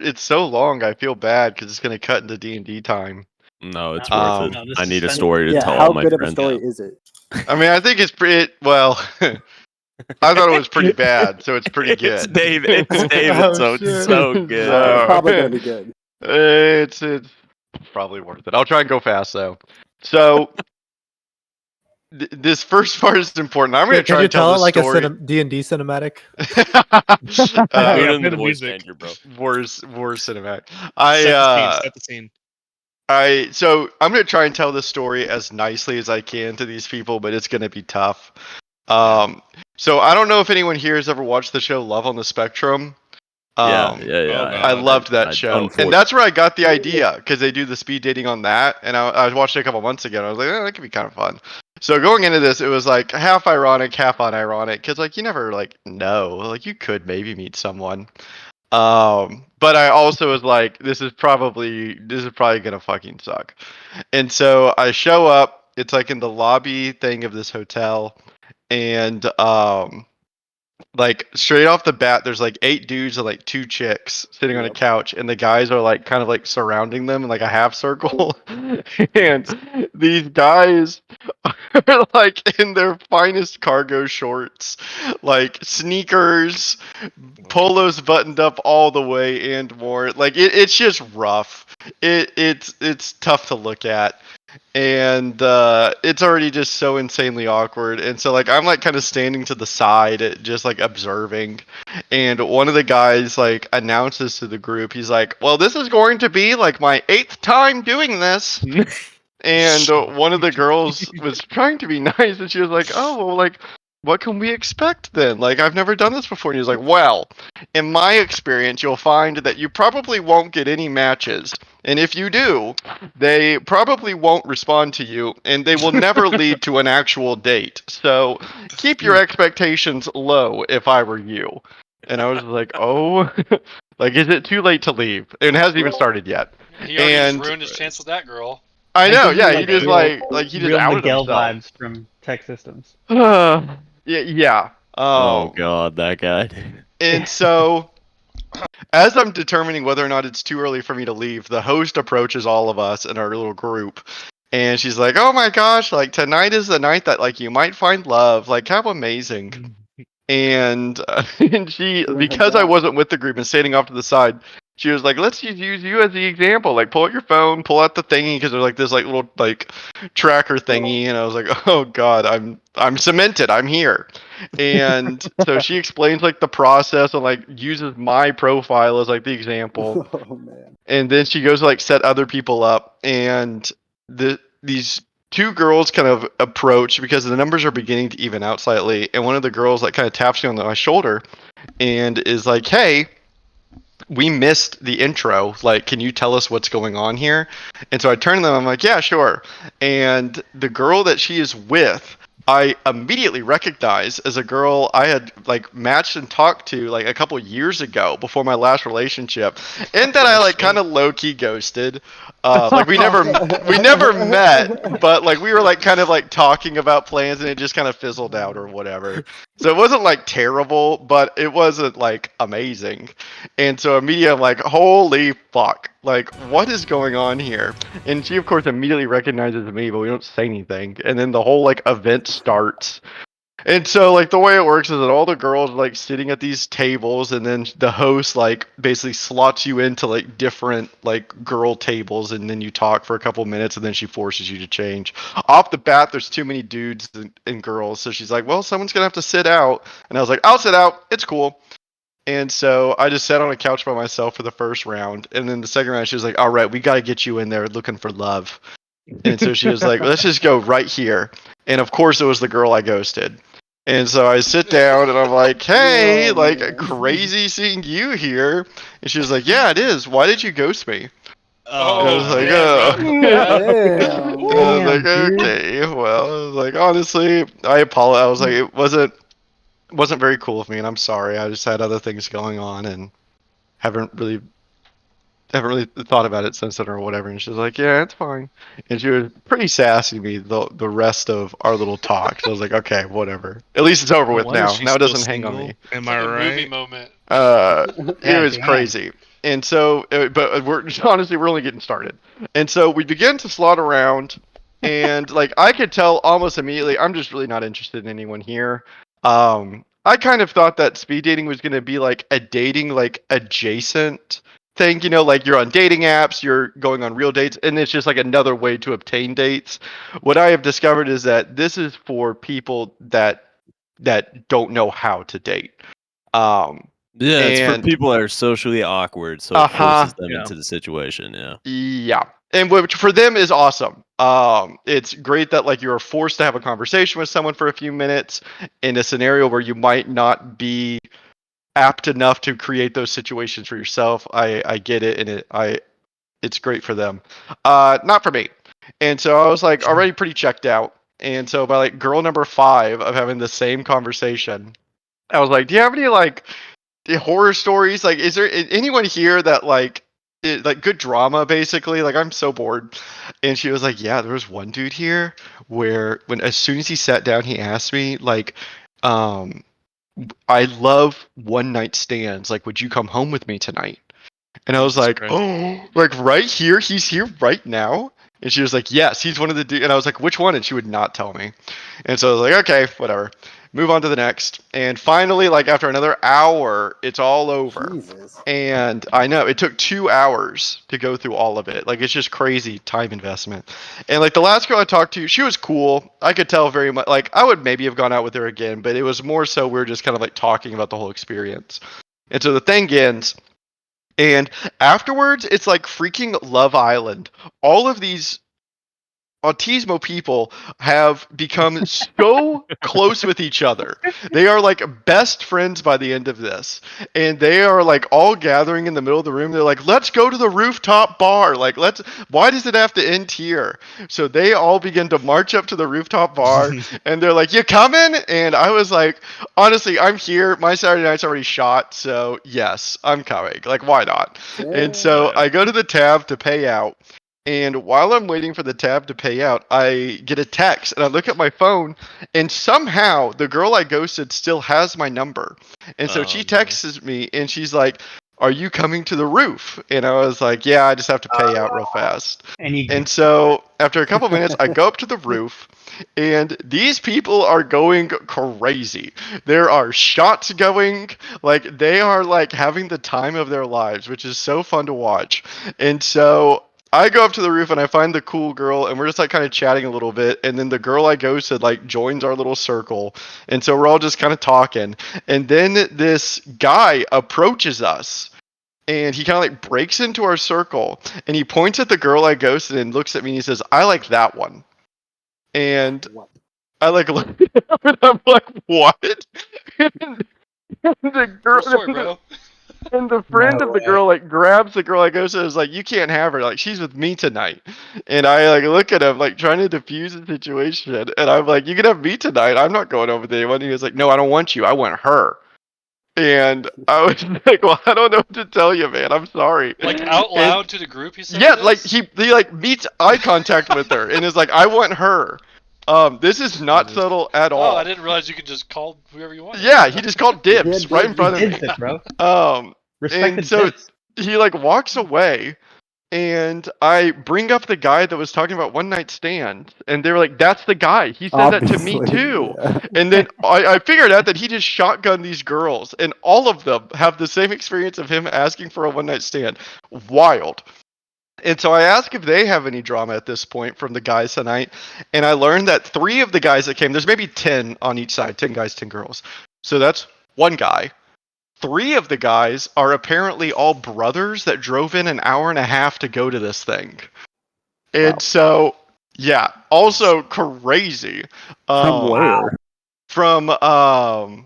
it's so long. I feel bad because it's gonna cut into D&D time. No, it's worth it. No, I need a suspense- story to Yeah, tell how all my good of a friends. story is it? I mean, I think it's pretty well. I thought it was pretty bad, so it's pretty good. It's David. It's David, Oh, so it's shit. so good. So- It's probably gonna be good. It's probably worth it. I'll try and go fast though. So this first part is important. I'm gonna Can try you and tell tell it this like story. a D&D cinematic? Put uh, it Yeah, in play the the voice music. changer, bro. Wars cinematic. Set the scene. So I'm gonna try and tell this story as nicely as I can to these people, but it's gonna be tough. So I don't know if anyone here has ever watched the show Love on the Spectrum. Yeah. Oh, I God. loved that show, and that's where I got the idea because they do the speed dating on that, and I watched it a couple months ago. And I was like, that could be kind of fun. So going into this, it was like half ironic, half unironic, because like you never like know, like you could maybe meet someone. But I also was like, this is probably gonna fucking suck. And so I show up. It's like in the lobby thing of this hotel, and like straight off the bat, there's like 8 dudes and like 2 chicks sitting on a Yep. couch, and the guys are like kind of like surrounding them in like a half circle. And these guys are like in their finest cargo shorts, like sneakers, polos buttoned up all the way, and more. Like it's just rough. It's tough to look at. And it's already just so insanely awkward, and so like I'm like kind of standing to the side just like observing, and one of the guys like announces to the group, he's like, well, this is going to be like my 8th time doing this. And one of the girls was trying to be nice, and she was like, oh, well, like what can we expect then? Like, I've never done this before. And he was like, well, in my experience, you'll find that you probably won't get any matches. And if you do, they probably won't respond to you, and they will never lead to an actual date. So keep your expectations low if I were you. And I was like, oh, like, is it too late to leave? And it hasn't even started yet. He already just And- ruined his chance with that girl. I know, gives me, yeah, he just he just real outed Miguel himself. vibes from Tech Systems. Yeah. Oh god, that guy. And so, as I'm determining whether or not it's too early for me to leave, the host approaches all of us in our little group, and she's like, "Oh my gosh, like tonight is the night that like you might find love. Like how amazing!" And and she, because I wasn't with the group and standing off to the side, she was like, let's just use you as the example. Like, pull out your phone, pull out the thingy, because there's like this like little like tracker thingy, and I was like, oh god, I'm cemented, I'm here. And so she explains like the process and like uses my profile as like the example, Oh man. and then she goes to like set other people up, and these 2 girls kind of approach because the numbers are beginning to even out slightly, and one of the girls like kind of taps me on my shoulder and is like, hey, we missed the intro, like can you tell us what's going on here? And so I turn to them, I'm like, yeah, sure. And the girl that she is with, I immediately recognize as a girl I had like matched and talked to like a couple years ago before my last relationship, and that I like kind of low key ghosted. Like we never met, but like we were like kind of like talking about plans, and it just kind of fizzled out or whatever. So it wasn't like terrible, but it wasn't like amazing. And so immediately I'm like, holy fuck, like what is going on here? And she of course immediately recognizes me, but we don't say anything. And then the whole like event starts. And so like the way it works is that all the girls are like sitting at these tables, and then the host like basically slots you into like different like girl tables, and then you talk for a couple minutes, and then she forces you to change. Off the bat, there's too many dudes and girls, so she's like, well, someone's gonna have to sit out. And I was like, I'll sit out, it's cool. And so I just sat on a couch by myself for the first round, and then the second round she was like, all right, we gotta get you in there looking for love. And so she was like, let's just go right here. And of course it was the girl I ghosted. And so I sit down and I'm like, hey, Oh, like man. crazy seeing you here. And she was like, yeah, it is. Why did you ghost me? I was like, Damn. I was like, Damn, dude. okay, well, I was like, honestly, I apologize. I was like, it wasn't very cool of me, and I'm sorry. I just had other things going on and haven't really thought about it since then or whatever. And she was like, yeah, it's fine. And she was pretty sassy to me the rest of our little talk. So I was like, okay, whatever. At least it's over with Wonder now. if she's Now it still doesn't hang on single. me. Am Like I a movie right? moment. It was damn. crazy. And so, but we're honestly we're only getting started. And so we begin to slot around, and like I could tell almost immediately, I'm just really not interested in anyone here. I kind of thought that speed dating was going to be like a dating like adjacent thing, like you're on dating apps, you're going on real dates, and it's just like another way to obtain dates. What I have discovered is that this is for people that don't know how to date. Yeah, it's for And people that are socially awkward, so it uh-huh. forces them into the situation. Yeah. Yeah. And which for them is awesome. It's great that like you're forced to have a conversation with someone for a few minutes in a scenario where you might not be apt enough to create those situations for yourself. I get it, and it's great for them. Not for me. And so I was like already pretty checked out. And so by like girl number 5 of having the same conversation, I was like, "Do you have any like horror stories? Like, is there anyone here that like like good drama basically? Like, I'm so bored." And she was like, "Yeah, there was one dude here where when as soon as he sat down, he asked me like, um, I love one night stands. Like, would you come home with me tonight?" And I was Jesus like, Christ. "Oh, like right here? He's here right now?" And she was like, "Yes, he's one of the dudes." And I was like, "Which one?" And she would not tell me. And so I was like, "Okay, whatever." Move on to the next. And finally, like after another hour, it's all over. Jesus. And I know it took 2 hours to go through all of it. Like it's just crazy time investment. And like the last girl I talked to, she was cool. I could tell very much. Like I would maybe have gone out with her again, but it was more so we were just kind of like talking about the whole experience. And so the thing ends. And afterwards, it's like freaking Love Island. All of these autismo people have become so close with each other. They are like best friends by the end of this. And they are like all gathering in the middle of the room. They're like, "Let's go to the rooftop bar. Like, why does it have to end here?" So they all begin to march up to the rooftop bar and they're like, "You coming?" And I was like, honestly, I'm here. My Saturday night's already shot. So yes, I'm coming. Like, why not? And so I go to the tab to pay out. And while I'm waiting for the tab to pay out, I get a text and I look at my phone and somehow the girl I ghosted still has my number. And so she texts me and she's like, "Are you coming to the roof?" And I was like, "Yeah, I just have to pay out real fast." And so after a couple minutes, I go up to the roof and these people are going crazy. There are shots going, like they are like having the time of their lives, which is so fun to watch. And so I go up to the roof and I find the cool girl and we're just like kind of chatting a little bit, and then the girl I ghosted like joins our little circle, and so we're all just kind of talking, and then this guy approaches us and he kind of like breaks into our circle and he points at the girl I ghosted and looks at me and he says, "I like that one." And What? I like look at him and I'm like, "What?" And the girl, Cool story, bro. and the friend of the girl like grabs the girl I go to, is like, "You can't have her. Like she's with me tonight." And I like look at him like trying to diffuse the situation, and I'm like, "You can have me tonight. I'm not going over with anyone." And he was like, "No, I don't want you. I want her." And I was like, "Well, I don't know what to tell you, man. I'm sorry." Like out And- loud to the group, he said. yeah, this? like he like meets eye contact with her and is like, "I want her." This is not Jesus. subtle at Oh, all. I didn't realize you could just call whoever you wanted. Yeah, he just called dibs Yeah, right in front of me. It, bro. And Respect the so tits. he like walks away, and I bring up the guy that was talking about one night stand, and they were like, "That's the guy. He said that to me Obviously, too." yeah. And then I figured out that he just shotgunned these girls, and all of them have the same experience of him asking for a one night stand. Wild. And so I asked if they have any drama at this point from the guys tonight, and I learned that 3 of the guys that came, there's maybe 10 on each side, 10 guys, 10 girls. So that's one guy. 3 of the guys are apparently all brothers that drove in an hour and a half to go to this thing. And Wow. so, yeah, also crazy. From where? From oh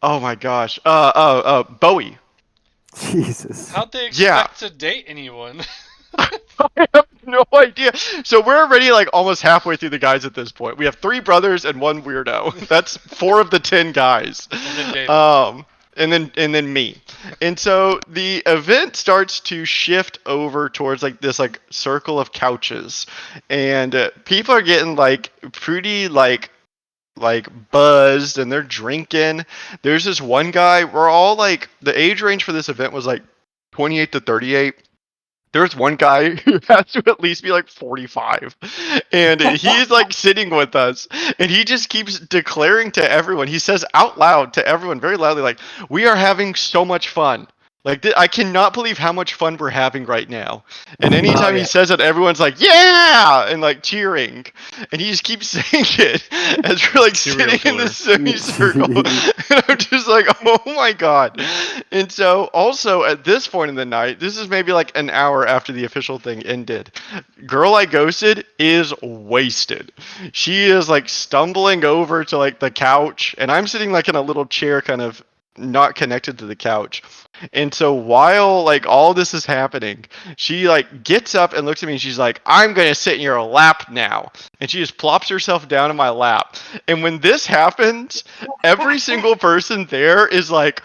my gosh, Bowie. Jesus. How'd they Yeah. expect to date anyone? I have no idea. So we're already like almost halfway through the guys at this point. We have 3 brothers and 1 weirdo. That's 4 of the 10 guys. And then David. And then me. And so the event starts to shift over towards like this like circle of couches, and people are getting like pretty like like buzzed and they're drinking. There's this one guy. We're all like the age range for this event was like 28 to 38. There's one guy who has to at least be like 45. And he's like sitting with us and he just keeps declaring to everyone. He says out loud to everyone very loudly, like, we are having so much fun. Like, I cannot believe how much fun we're having right now. And anytime he says it, everyone's like, yeah! And like cheering. And he just keeps saying it as we're like sitting in the semicircle. And I'm just like, oh my god. And so also at this point in the night, this is maybe like an hour after the official thing ended. Girl I ghosted is wasted. She is like stumbling over to like the couch, and I'm sitting like in a little chair kind of not connected to the couch. And so while like all this is happening, she like gets up and looks at me and she's like, I'm gonna sit in your lap now. And she just plops herself down in my lap. And when this happens, every single person there is like,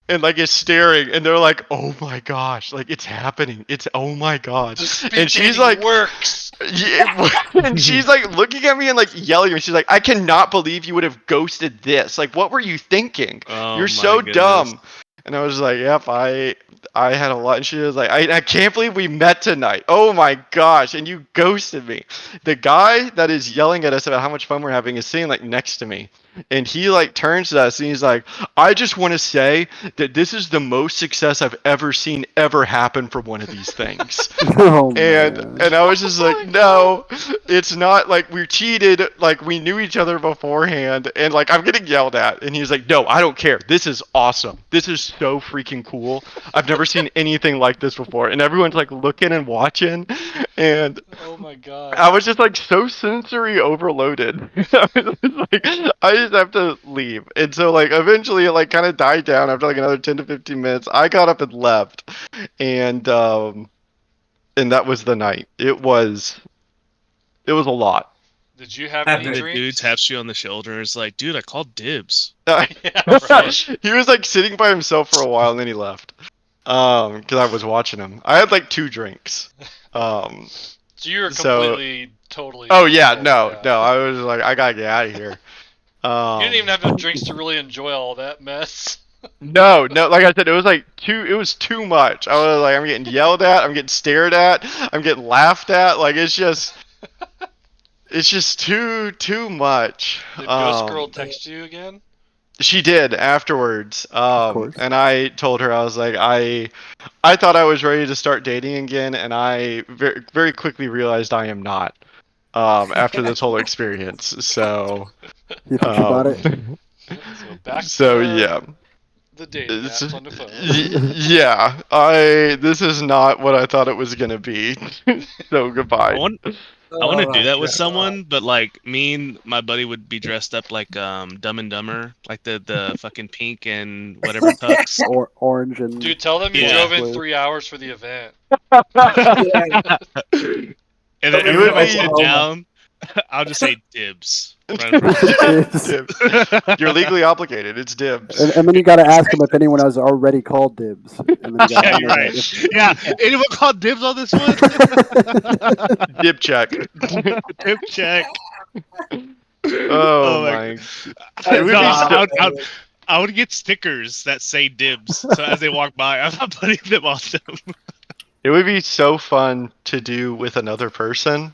and like is staring, and they're like, "Oh my gosh, like it's happening! It's oh my god!" And she's like, "Works." Yeah, and she's like looking at me and like yelling at me. She's like, "I cannot believe you would have ghosted this. Like, what were you thinking? You're so dumb." And I was like, "Yep, I had a lot." And she was like, I can't believe we met tonight. Oh my gosh, and you ghosted me." The guy that is yelling at us about how much fun we're having is sitting like next to me. And he like turns to us and he's like, I just want to say that this is the most success I've ever seen ever happen for one of these things. And I was just like, no, it's not like we cheated. Like we knew each other beforehand. And like I'm getting yelled at. And he's like, no, I don't care. This is awesome. This is so freaking cool. I've never seen anything like this before. And everyone's like looking and watching. And oh my god, I was just like so sensory overloaded. I just have to leave. And so like eventually it like kind of died down after like another 10 to 15 minutes. I got up and left. And that was the night. It was a lot. Did you have any And the drinks? dude taps you on the shoulder and is like, dude, I called dibs. Yeah, right. He was like sitting by himself for a while and then he left. Because I was watching him. I had like 2 drinks. So you were completely, totally. Oh yeah, no. I was like, I gotta get out of here. You didn't even have enough drinks to really enjoy all that mess. No. Like I said, it was like it was too much. I was like, I'm getting yelled at, I'm getting stared at, I'm getting laughed at. Like it's just too much. Did Ghost Girl text you again? She did afterwards. Of course. And I told her, I was like, I thought I was ready to start dating again, and I very, very quickly realized I am not. After this whole experience, so. You think about it? So back So to yeah. the dating apps on the phone. Yeah, this is not what I thought it was gonna be. So goodbye. I want to do that with someone, but like me and my buddy would be dressed up like Dumb and Dumber, like the fucking pink and whatever tux. Or orange and. Dude, tell them you Yeah. drove in 3 hours for the event. And then It every would time I be- sit down, I'll just say dibs. Right in front of Dibs. Dibs. You're legally obligated. It's dibs. And then you got to ask him if anyone has already called dibs. And then you gotta Yeah, you're right. Yeah, anyone called dibs on this one? Dib check. Dib check. Oh my my. It would be I would get stickers that say dibs, so as they walk by, I'm not putting them on them. It would be so fun to do with another person,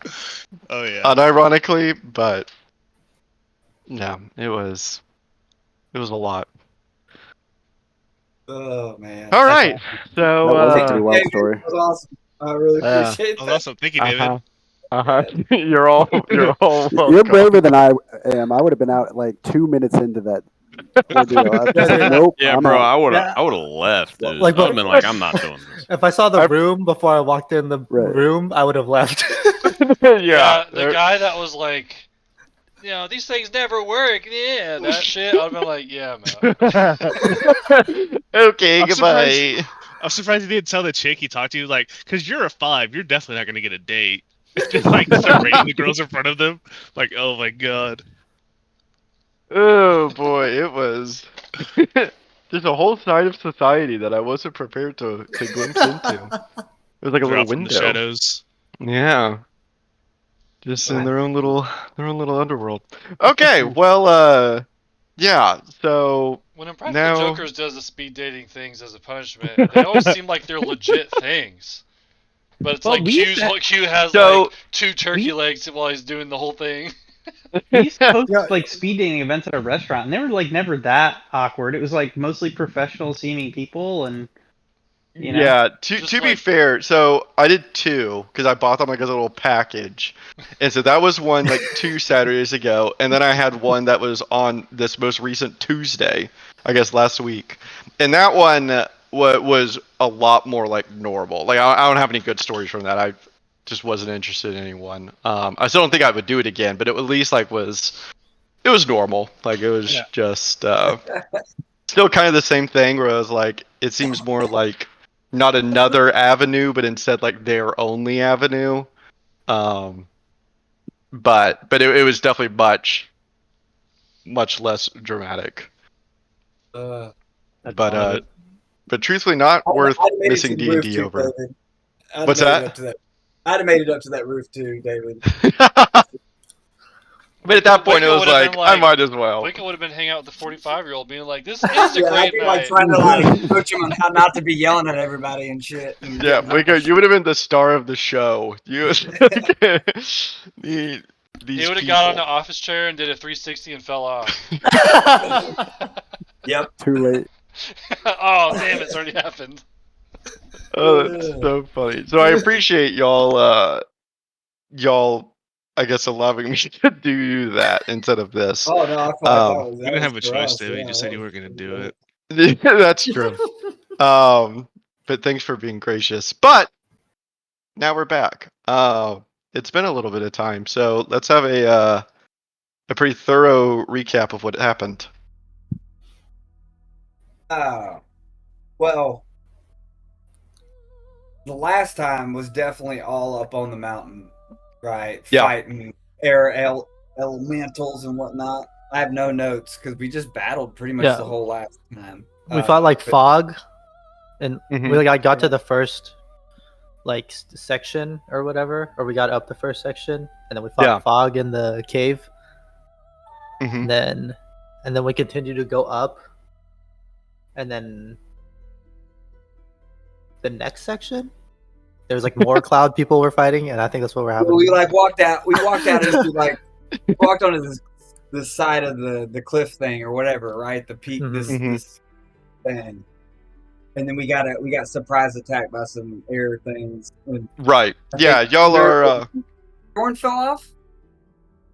Oh yeah. unironically, but no, it was a lot. Oh man. All right, That was a so pretty wild story. That was awesome. I really Yeah. appreciate That was that. awesome. Thank you, David. you're all welcome. You're braver than I am. I would have been out like 2 minutes into that ordeal. I'd be like, nope. Yeah, I'm bro, out. I would have left, dude. Like, I would have been like, I'm not doing this. If I saw the room before I walked in the Right. room, I would have left. Yeah, The guy that was like, you know, these things never work. Yeah, that shit. I'd been like, yeah, man. Okay, I'm goodbye. I'm surprised he didn't tell the chick he talked to, like, because you're a 5, you're definitely not gonna get a date. Just like start rating the girls in front of them. Like, oh my god. Oh boy, it was. There's a whole side of society that I wasn't prepared to glimpse into. It was like a little Drop from the window. shadows. Yeah. Just in their own little underworld. Okay, well, yeah. So When Impractical now, Jokers does the speed dating things as a punishment, they always seem like they're legit things. But it's Well, like we used Q has So- like 2 turkey legs while he's doing the whole thing. we used to host Yeah. like speed dating events at a restaurant, and they were like never that awkward. It was like mostly professional seeming people, and you know. yeah. Just To be like- fair, so I did 2 because I bought them like as a little package, and so that was one like 2 Saturdays ago, and then I had one that was on this most recent Tuesday, I guess last week, and that one was a lot more like normal. Like I don't have any good stories from that. I just wasn't interested in anyone. I still don't think I would do it again, but it at least like it was normal. Like it was just still kind of the same thing where I was like, it seems more like not another avenue, but instead like their only avenue. But it was definitely much less dramatic. Uh, But truthfully, not worth I'd made it missing to the roof D&D too, over. David. I'd What's made that? It up to that? I'd have made it up to that roof too, David. But at that point, it Winko was would've like, been I might as well. Winko would have been hanging out with the 45-year-old, being like, "This is a Yeah, I'd great be like night." trying to like coach him on how not to be yelling at everybody and shit. And Yeah, getting Winko, you would have been the star of the show. You, these He would have people. got on the office chair and did a 360 and fell off. Yep. Too late. Oh, damn, it's already happened. Oh, that's so funny. So I appreciate y'all, I guess, allowing me to do that instead of this. Oh no, I thought We didn't have a choice, David. You just said you were gonna do it. That's true. But thanks for being gracious. But now we're back. It's been a little bit of time, so let's have a pretty thorough recap of what happened. Well, the last time was definitely all up on the mountain, right? Yeah. Fighting elementals and whatnot. I have no notes because we just battled pretty much Yeah. the whole last time. We fought like but- fog, and Mhm. we like got to the first like section or whatever, or we got up the first section, and then we fought Yeah. fog in the cave, Mhm. and then we continued to go up, and then the next section there was like more cloud people were fighting, and I think that's what we're having. We like walked out. We walked out into like walked onto this side of the cliff thing or whatever, right? The peak, Mhm. this thing, and then we got surprise attacked by some air things. And Right. Yeah, y'all are. Jordan fell off.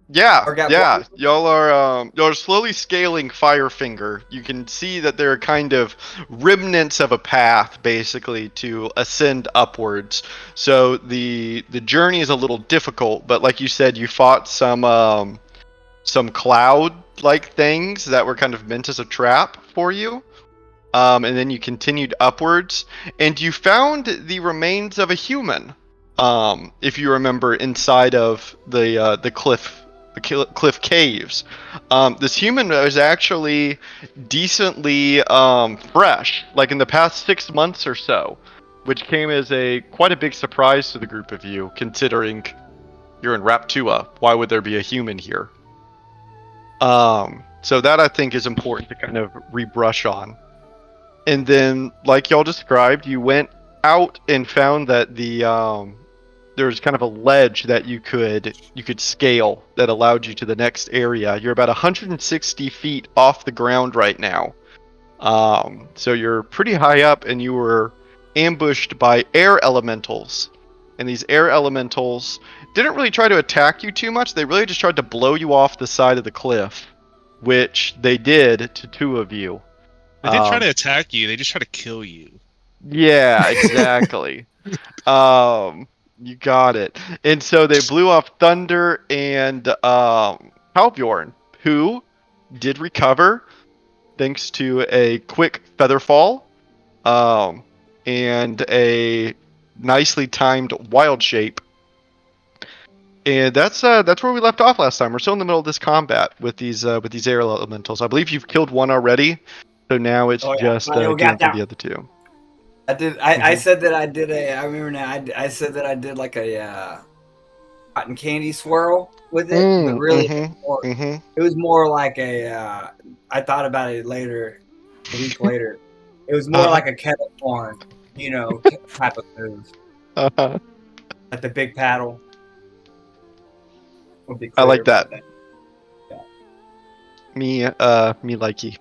Yeah, Or got yeah. Y'all are slowly scaling Firefinger. You can see that there are kind of remnants of a path, basically, to ascend upwards. So the journey is a little difficult, but like you said, you fought some cloud-like things that were kind of meant as a trap for you. And then you continued upwards, and you found the remains of a human. If you remember, inside of the cliff caves, this human was actually decently fresh, like in the past 6 months or so, which came as quite a big surprise to the group of you, considering you're in Raptua. Why would there be a human here? So that I think is important to kind of rebrush on. And then, like y'all described, you went out and found that there was kind of a ledge that you could scale that allowed you to the next area. You're about 160 feet off the ground right now. So you're pretty high up, and you were ambushed by air elementals. And these air elementals didn't really try to attack you too much. They really just tried to blow you off the side of the cliff, which they did to 2 of you. They didn't try to attack you. They just try to kill you. Yeah, exactly. You got it. And so they blew off Thunder and Halbjorn, who did recover thanks to a quick feather fall, and a nicely timed wild shape. And that's where we left off last time. We're still in the middle of this combat with these air elementals. I believe you've killed one already, so now it's just getting through the other 2. I did. I said that I did a. I remember now. I said that I did like a cotton candy swirl with it, but really it was more like a. I thought about it later, a week later. It was more like a kettle corn, type of move, like the big paddle. Would be I like clear that. about Yeah. Me likey.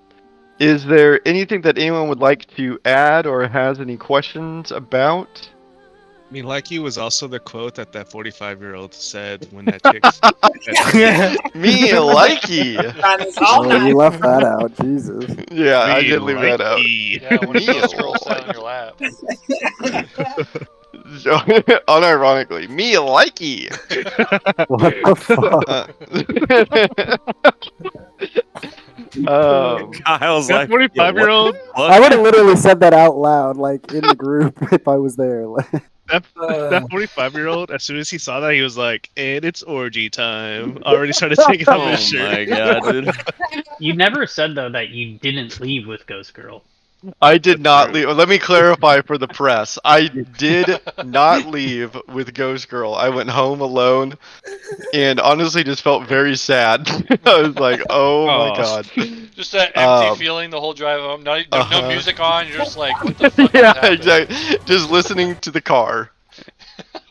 Is there anything that anyone would like to add or has any questions about? I mean, like you was also the quote that 45-year-old said when that chick. Me likey. Oh, you left that out. Jesus. Yeah, I Me did leave that out. likey. Yeah, when a Me ghost girl sat on like- your lap. So, unironically, me likey. What the fuck? Kyle's That like, 45-year-old. I would have literally said that out loud, like in the group, if I was there. That 45-year-old, as soon as he saw that, he was like, "And it's orgy time!" Already started taking off his Oh shirt. my god, dude. You never said though that you didn't leave with Ghost Girl. I did not leave. Let me clarify for the press. I did not leave with Ghost Girl. I went home alone and honestly just felt very sad. I was like, oh my god. Just that empty feeling the whole drive home. No music on. You're just like, what the fuck? Yeah, exactly. Just listening to the car.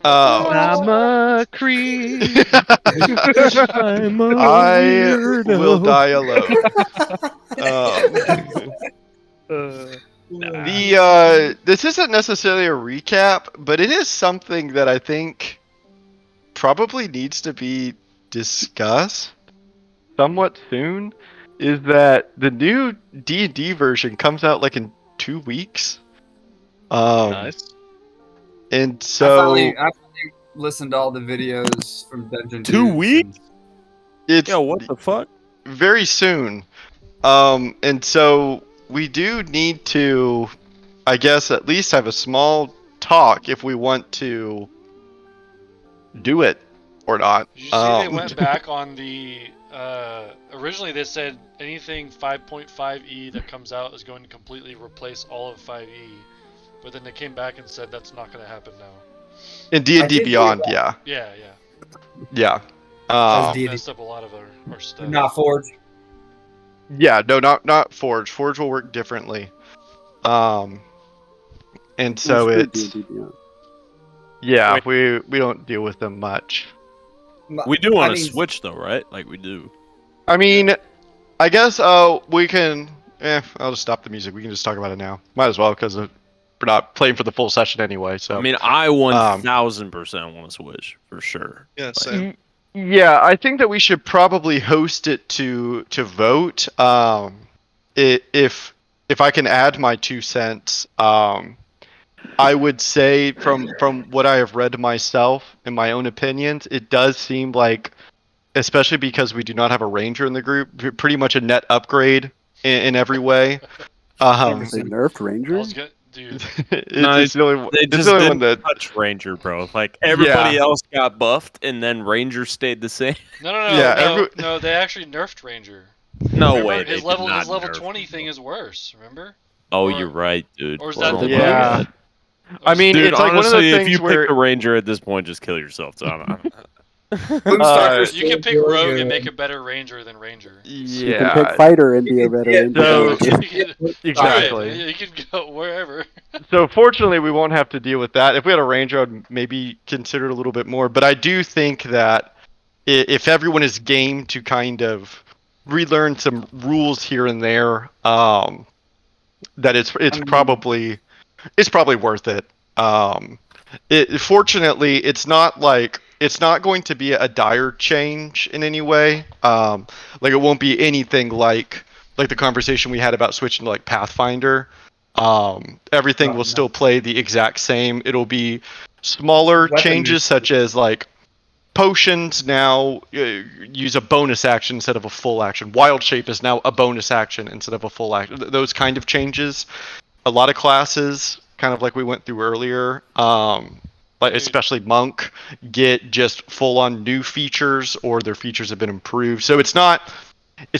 I'm a creep. I'm a I weirdo. will die alone. This isn't necessarily a recap, but it is something that I think probably needs to be discussed somewhat soon. Is that the new D&D version comes out like in 2 weeks? Nice. And so I finally listened to all the videos from Dungeon 2 Dudes weeks? it's Yo, what the fuck? very soon. And so we do need to, I guess, at least have a small talk if we want to do it or not. Did you see they went back on the originally they said anything 5.5e that comes out is going to completely replace all of 5e, but then they came back and said that's not going to happen now. In D&D Beyond, yeah. Yeah. Messed up a lot of our stuff. Not Forge. Yeah, no, not Forge. Forge will work differently. And so it's yeah, we don't deal with them much. We do on a Switch though, right? Like we do. I mean, I guess we can. I'll just stop the music. We can just talk about it now. Might as well because we're not playing for the full session anyway. So I mean, I 1000% want to Switch for sure. Yeah, same. Yeah, I think that we should probably host it to vote. If I can add my 2 cents, I would say from what I have read myself, in my own opinions, it does seem like, especially because we do not have a ranger in the group, pretty much a net upgrade in every way. They nerfed ranger? Dude. It's the only, they it's just the only didn't one that touch Ranger, bro. Like everybody else got buffed, and then Ranger stayed the same. No, they actually nerfed Ranger. No remember, way. His level 20 thing is worse. Remember? Oh, you're right, dude. Or is that Oh the my yeah? God. I mean, dude, it's like honestly, one of those if things you where pick the Ranger at this point, just kill yourself. So you can pick Rogue and make a better Ranger than Ranger. Yeah. You can pick fighter and be a better ranger. Exactly. You can go wherever. So fortunately, we won't have to deal with that. If we had a ranger, I'd maybe consider it a little bit more. But I do think that if everyone is game to kind of relearn some rules here and there, that it's probably worth it. Fortunately, it's not going to be a dire change in any way. Like it won't be anything like the conversation we had about switching to like Pathfinder. Everything will still play the exact same. It'll be smaller changes such as like potions now use a bonus action instead of a full action. Wild shape is now a bonus action instead of a full action. Those kind of changes. A lot of classes, kind of like we went through earlier, like especially Monk, get just full-on new features or their features have been improved. So it's not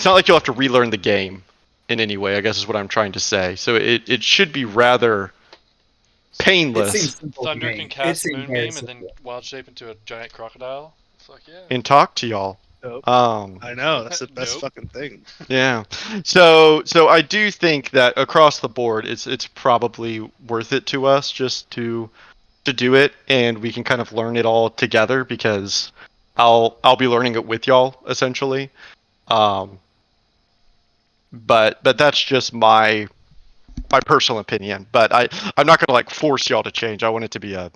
like you'll have to relearn the game in any way, I guess is what I'm trying to say. So it should be rather painless. Thunder can cast Moonbeam and then wild shape into a giant crocodile. Fuck yeah. and talk to y'all. Nope. Um, I know that's the best Nope. fucking thing. yeah. So I do think that across the board, it's probably worth it to us just to do it, and we can kind of learn it all together because I'll be learning it with y'all essentially. But that's just my personal opinion. But I'm not gonna like force y'all to change. I want it to be a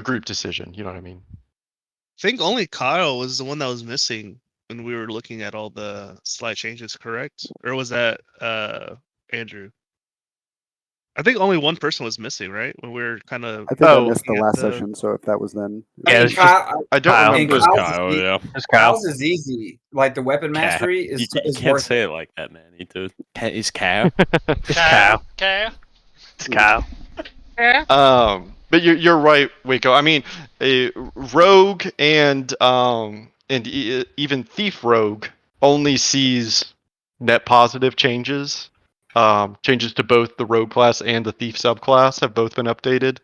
group decision. You know what I mean? I think only Kyle was the one that was missing when we were looking at all the slight changes, correct? Or was that Andrew? I think only one person was missing, right? When we were kind of. I think I Oh. missed the looking at last the- session, so if that was then. I mean, it's just Kyle, I don't Kyle. remember. It was Kyle's Kyle, is, yeah. It's Kyle's is easy. Like the weapon mastery You is can't worth say it. it like that, man. You do. It's Kyle. It's Kyle. Kyle. It's Kyle. But you're right, Waco. I mean, Rogue and even Thief Rogue only sees net positive changes. Changes to both the Rogue class and the Thief subclass have both been updated,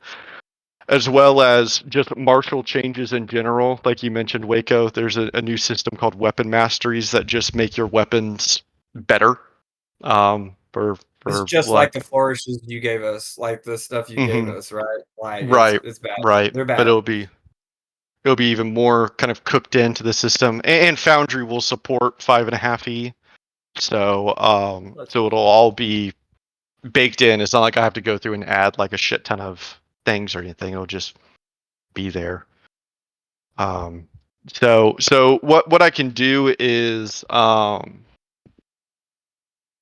as well as just martial changes in general. Like you mentioned, Waco, there's a new system called Weapon Masteries that just make your weapons better. It's just like the flourishes you gave us, like the stuff you gave us, right? Like Right, it's bad. right. They're bad. But it'll be even more kind of cooked into the system, and Foundry will support 5.5e. So so it'll all be baked in. It's not like I have to go through and add like a shit ton of things or anything. It'll just be there. So what I can do is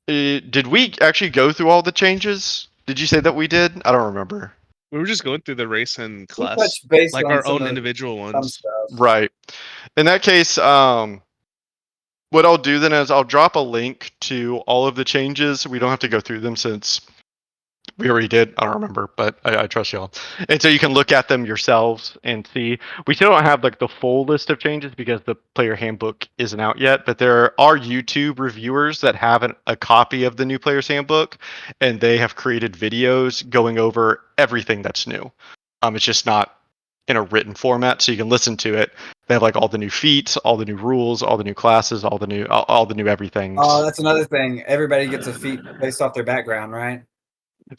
did we actually go through all the changes? Did you say that we did? I don't remember. We were just going through the race and We class, touched base like on our some own of individual some ones. stuff. Right. In that case, what I'll do then is I'll drop a link to all of the changes. We don't have to go through them since we already did. I don't remember, but I trust y'all. And so you can look at them yourselves and see. We still don't have like the full list of changes because the player handbook isn't out yet, but there are YouTube reviewers that have a copy of the new player's handbook, and they have created videos going over everything that's new. It's just not in a written format, so you can listen to it. They have like all the new feats, all the new rules, all the new classes, all the new everything. Oh, that's another thing. Everybody gets a feat based off their background, right?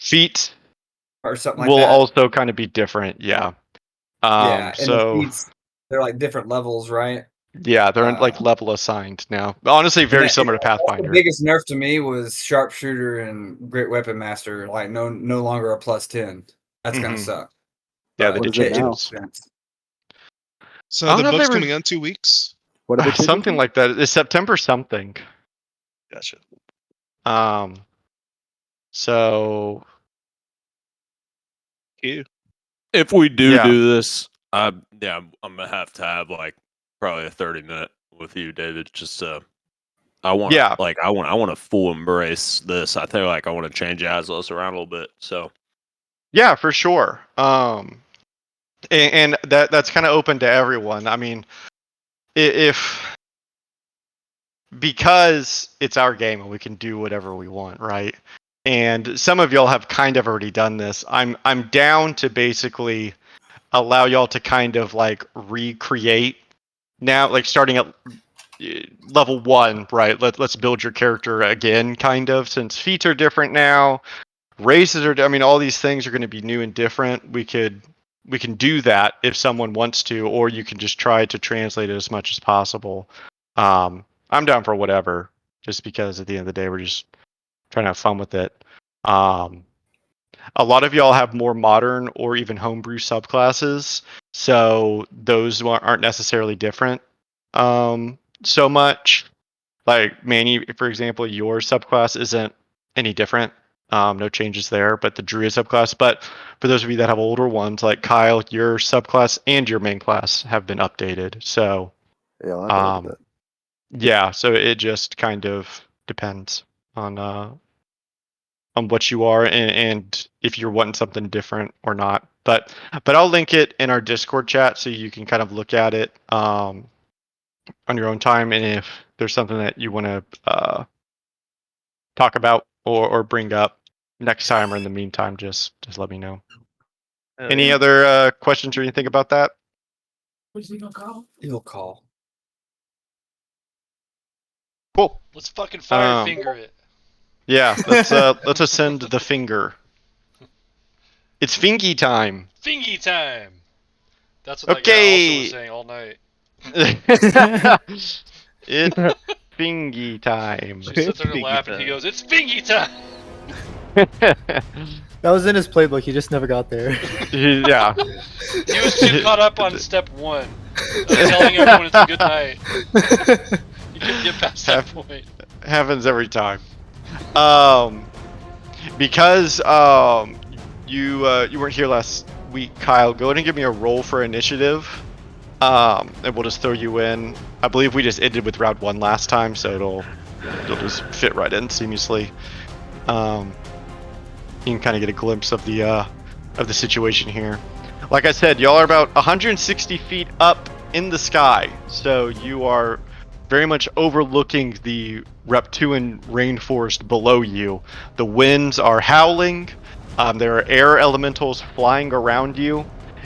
Feats Or something like will that. also kind of be different, yeah. Yeah, and the So feats, they're like different levels, right? yeah, they're like level assigned now. Honestly, very similar to That's the Pathfinder. biggest nerf to me was sharpshooter and great weapon master. Like no longer a +10. That's gonna suck. Yeah, they But did What is it change now? those. So I don't the know if book's they were- coming out in 2 weeks. What are they changing Something to? like that. It's September something. Gotcha. So You. If we do Yeah. this, I'm gonna have to have like probably a 30-minute with you, David. Just I want Yeah. I want to full embrace this. I think like I want to change Azlos around a little bit. So yeah, for sure. And that's kind of open to everyone. I mean, if because it's our game and we can do whatever we want, right? And some of y'all have kind of already done this. I'm down to basically allow y'all to kind of like recreate now, like starting at level 1, right? Let's build your character again, kind of, since feats are different now. Races are, I mean, all these things are going to be new and different. We can do that if someone wants to, or you can just try to translate it as much as possible. I'm down for whatever, just because at the end of the day, we're just trying to have fun with it. A lot of y'all have more modern or even homebrew subclasses, so those aren't necessarily different so much. Like Manny, for example, your subclass isn't any different. No changes there, but the Druid subclass. But for those of you that have older ones, like Kyle, your subclass and your main class have been updated. So Yeah, I'll have to look at that. yeah, so it just kind of depends on what you are and if you're wanting something different or not. But I'll link it in our Discord chat so you can kind of look at it on your own time, and if there's something that you want to talk about or bring up next time or in the meantime, just let me know. Any other questions or anything about that? What's he gonna call? He'll call. Cool. Let's fucking fire Um, finger it. Yeah, let's ascend the finger. It's fingy time. Fingy time. That's what that guy also was saying all night. It's fingy time. She sits there and laughs, and he goes, "It's fingy time." That was in his playbook. He just never got there. Yeah. He was too caught up on step 1 of telling everyone it's a good night. He couldn't get past that point. Happens every time. Because you weren't here last week, Kyle. Go ahead and give me a roll for initiative. And we'll just throw you in. I believe we just ended with round 1 last time, so it'll just fit right in seamlessly. You can kind of get a glimpse of the situation here. Like I said, y'all are about 160 feet up in the sky, so you are very much overlooking the Reptuan rainforest below you. The winds are howling. There are air elementals flying around you,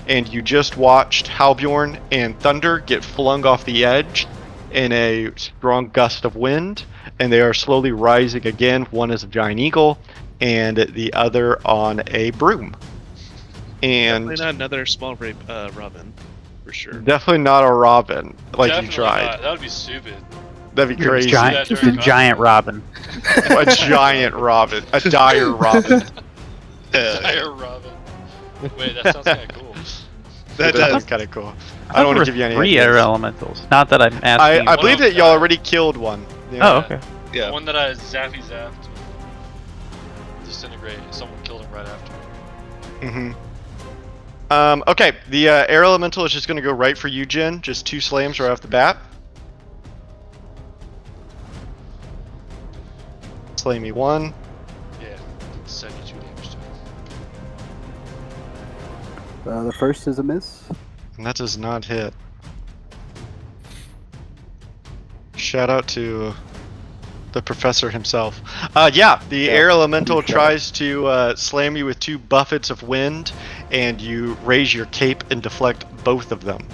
and you just watched Halbjorn and Thunder get flung off the edge in a strong gust of wind, and they are slowly rising again. One is a giant eagle, and the other on a broom. And Definitely not another small robin, for sure. definitely not a robin, like Definitely you tried. not. That would be stupid. That'd be crazy. Giant, See that just a during giant robin. A giant robin, a dire robin. Dire robin. Wait, that sounds kind of cool. That does kind of cool. I don't want to give you any 3 air ideas. elementals. Not that I'm asking. I you. believe that y'all already killed one. Yeah. Oh, okay. Yeah. The one that I zapped disintegrate. Someone killed him right after. Okay, the air elemental is just going to go right for you, Jin. Just 2 slams right off the bat. Slay me 1. Yeah, 72 damage to him. The first is a miss. And that does not hit. Shout out to the professor himself. Yeah, the air elemental tries to slam you with 2 buffets of wind, and you raise your cape and deflect both of them.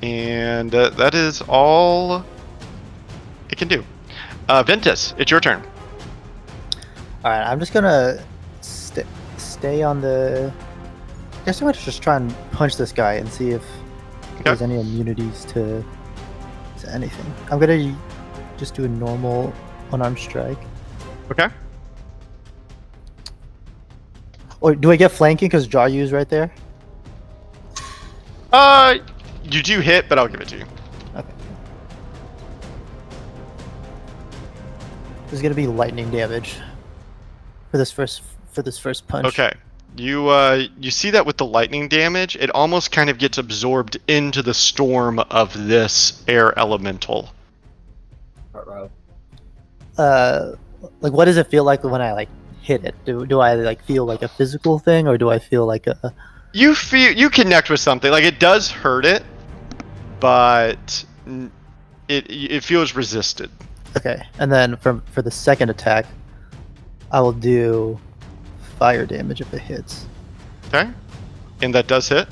And that is all it can do. Ventus, it's your turn. Alright, I'm just gonna stay on the... I guess I'm gonna just try and punch this guy and see if there's any immunities to anything. I'm gonna just do a normal unarmed strike. Okay. Or do I get flanking because Jaryu's right there? You do hit, but I'll give it to you. Okay. There's gonna be lightning damage for this first punch. Okay. You see that with the lightning damage, it almost kind of gets absorbed into the storm of this air elemental. Like what does it feel like when I like hit it? Do I like feel like a physical thing, or do I feel like a... You connect with something. Like it does hurt it, but it feels resisted. Okay, and then for the second attack, I will do fire damage if it hits. Okay. And that does hit.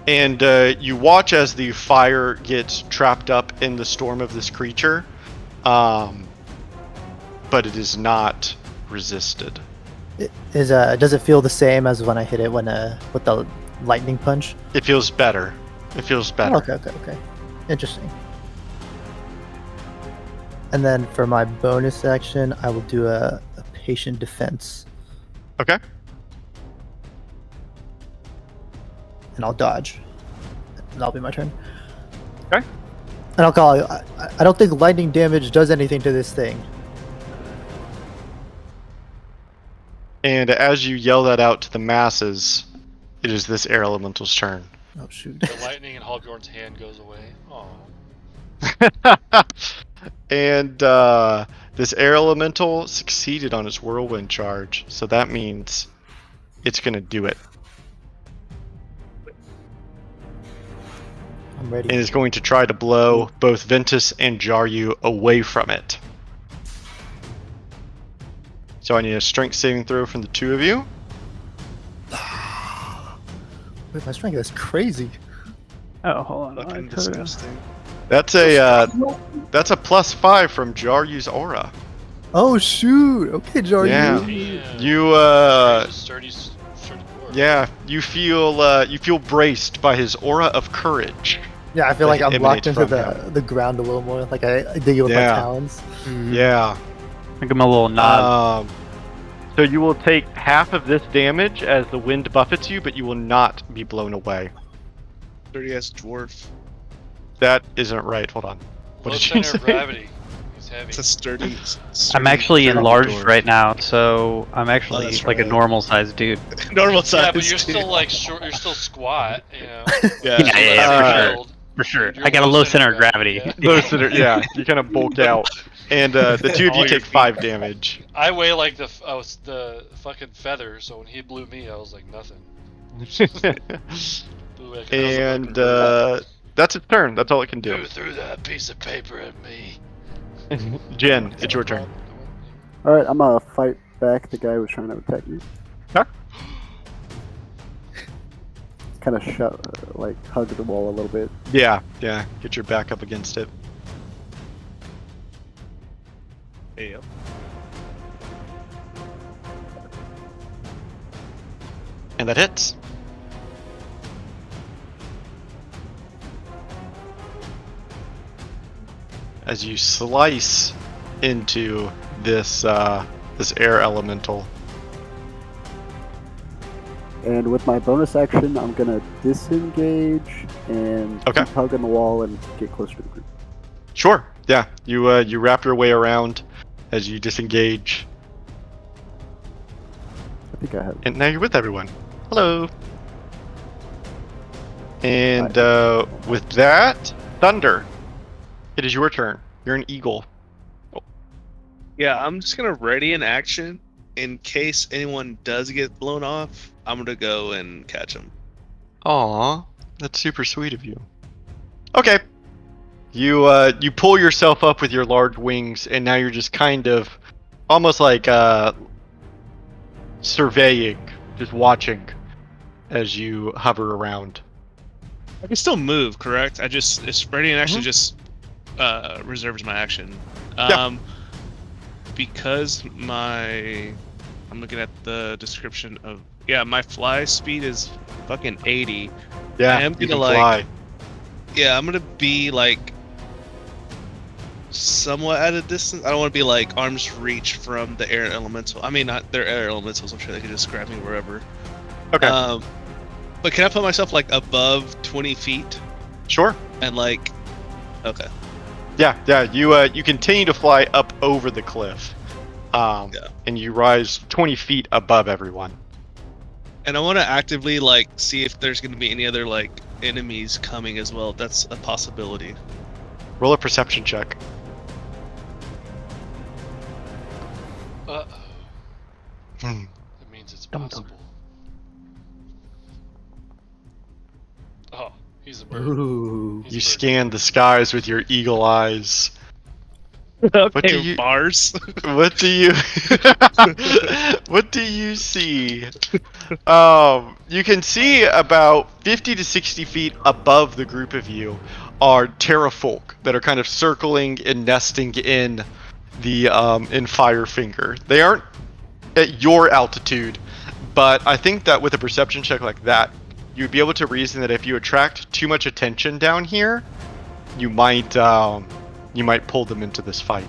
And you watch as the fire gets trapped up in the storm of this creature, but it is not resisted. Does it feel the same as when I hit it with the lightning punch? It feels better. It feels better. Okay. Interesting. And then for my bonus action, I will do a patient defense. Okay. And I'll dodge. And that'll be my turn. Okay. And I'll call. I don't think lightning damage does anything to this thing. And as you yell that out to the masses, it is this air elemental's turn. Oh shoot! The lightning in Halbjorn's hand goes away. Oh. And this air elemental succeeded on its whirlwind charge, so that means it's gonna do it. I'm ready. And is going to try to blow both Ventus and Jaryu away from it. So I need a strength saving throw from the 2 of you. Wait, my strength is crazy. Oh, hold on. Fucking disgusting. That's a +5 from Jaryu's aura. Oh shoot! Okay, Jar. Yeah. Damn. You He's a sturdy dwarf. yeah, you feel braced by his aura of courage. Yeah, I feel That like I'm locked emanates into from the ground a little more. Like I dig it with my Yeah. talons. Yeah. Give him a little nod. So you will take half of this damage as the wind buffets you, but you will not be blown away. Dirty ass dwarf. That isn't right. Hold on. What Low did you center say? of gravity. He's heavy. It's a sturdy. I'm actually sturdy enlarged dwarf. right now, so I'm actually that's like a right. normal sized dude. Normal size. Yeah, but you're dude. still like short. You're still squat. You know. Yeah, Build. for sure. You're I got a low center of gravity. Yeah. Low center, yeah, you kind of bulk out, and the two of you All your take 5 damage. I weigh like the fucking feather, so when he blew me, I was like nothing. Blew like a And cousin. that's its turn. That's all it can do. Who threw that piece of paper at me? Jen, it's your turn. All right, I'm gonna fight back the guy who was trying to attack me. Huh? Kind of hug the wall a little bit. Yeah, get your back up against it. Yeah. And that hits. As you slice into this air elemental. And with my bonus action, I'm gonna disengage and Okay. keep hugging the wall and get closer to the group. Sure. Yeah. You wrap your way around as you disengage, I think I have. and now you're with everyone. Hello. And with that, Thunder, it is your turn. You're an eagle. Yeah, I'm just gonna ready an action in case anyone does get blown off. I'm gonna go and catch them. Aw, that's super sweet of you. Okay. You pull yourself up with your large wings, and now you're just kind of almost like surveying, just watching as you hover around. I can still move, correct? It's ready an action just reserves my action. Yeah. Because I'm looking at the description of my fly speed is fucking 80. Yeah, I am you gonna can fly. Yeah, I'm gonna be like somewhat at a distance. I don't want to be like arm's reach from the air elemental. I mean, not they're air elementals. I'm sure they can just grab me wherever. Okay. But can I put myself like above 20 feet Sure. and like, okay. Yeah. You continue to fly up over the cliff, and you rise 20 feet above everyone. And I want to actively like see if there's gonna be any other like enemies coming as well. That's a possibility. Roll a perception check. Uh-oh. Hmm. That means it's possible. Oh, he's a bird. Ooh. He's You a bird. scan the skies with your eagle eyes. Okay, do you- bars. What do you what do you see? You can see about 50 to 60 feet above the group of you are terrafolk that are kind of circling and nesting in the in Firefinger. They aren't at your altitude, but I think that with a perception check like that, you'd be able to reason that if you attract too much attention down here, you might pull them into this fight.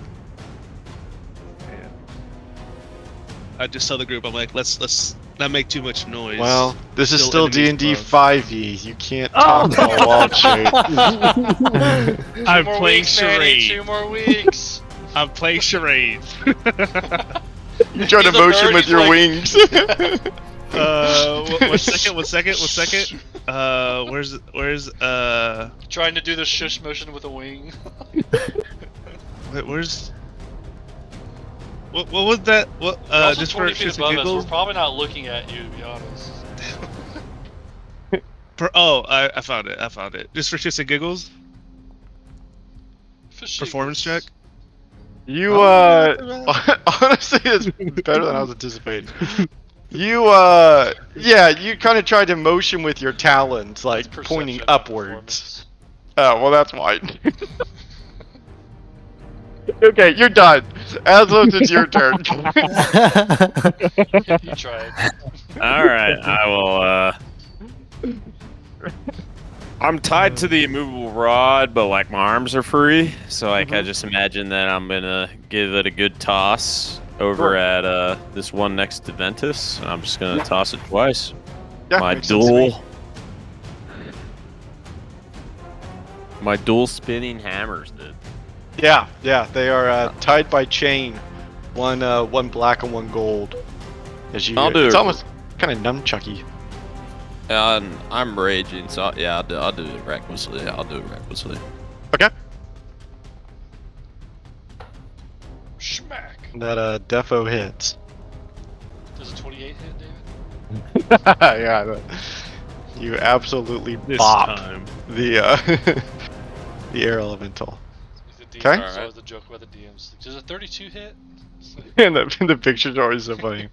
I just tell the group, I'm like, let's not make too much noise. Well, this is Still still enemies D&D above. 5e. You can't talk all wild shit. I'm More playing weeks, Manny, charades. 2 more weeks. I'm playing charades. You try to He's a motion bird, with he's your like- wings. One second. Where's Trying to do the shush motion with a wing. where's what was that? What You're also just 20 for feet shits above and us. We're giggles? probably not looking at you, to be honest. I found it. Just for shits and giggles. For Performance check. You honestly, it's better than I was anticipating. You yeah, you kind of tried to motion with your talons, like It's pointing perception, not upwards. Oh, well, that's fine. Okay, you're done. Aslos, it's your turn. performance. You tried. All right, I will. I'm tied to the immovable rod, but like my arms are free, so like I just imagine that I'm gonna give it a good toss over at this one next to Ventus. I'm just gonna toss it twice. Yeah, My makes sense to me. dual spinning hammers, dude. Yeah, they are tied by chain. One black and one gold. As you, I'll do it's it. almost kind of nunchucky. I'm raging, so yeah, I'll do it recklessly. Okay. Schmack. That defo hits. Does a 28 hit, David? Yeah, you absolutely This bop time. the the air elemental. The Okay. DMs, always the joke about the DMs. Does a 32 hit? And the pictures are always so funny.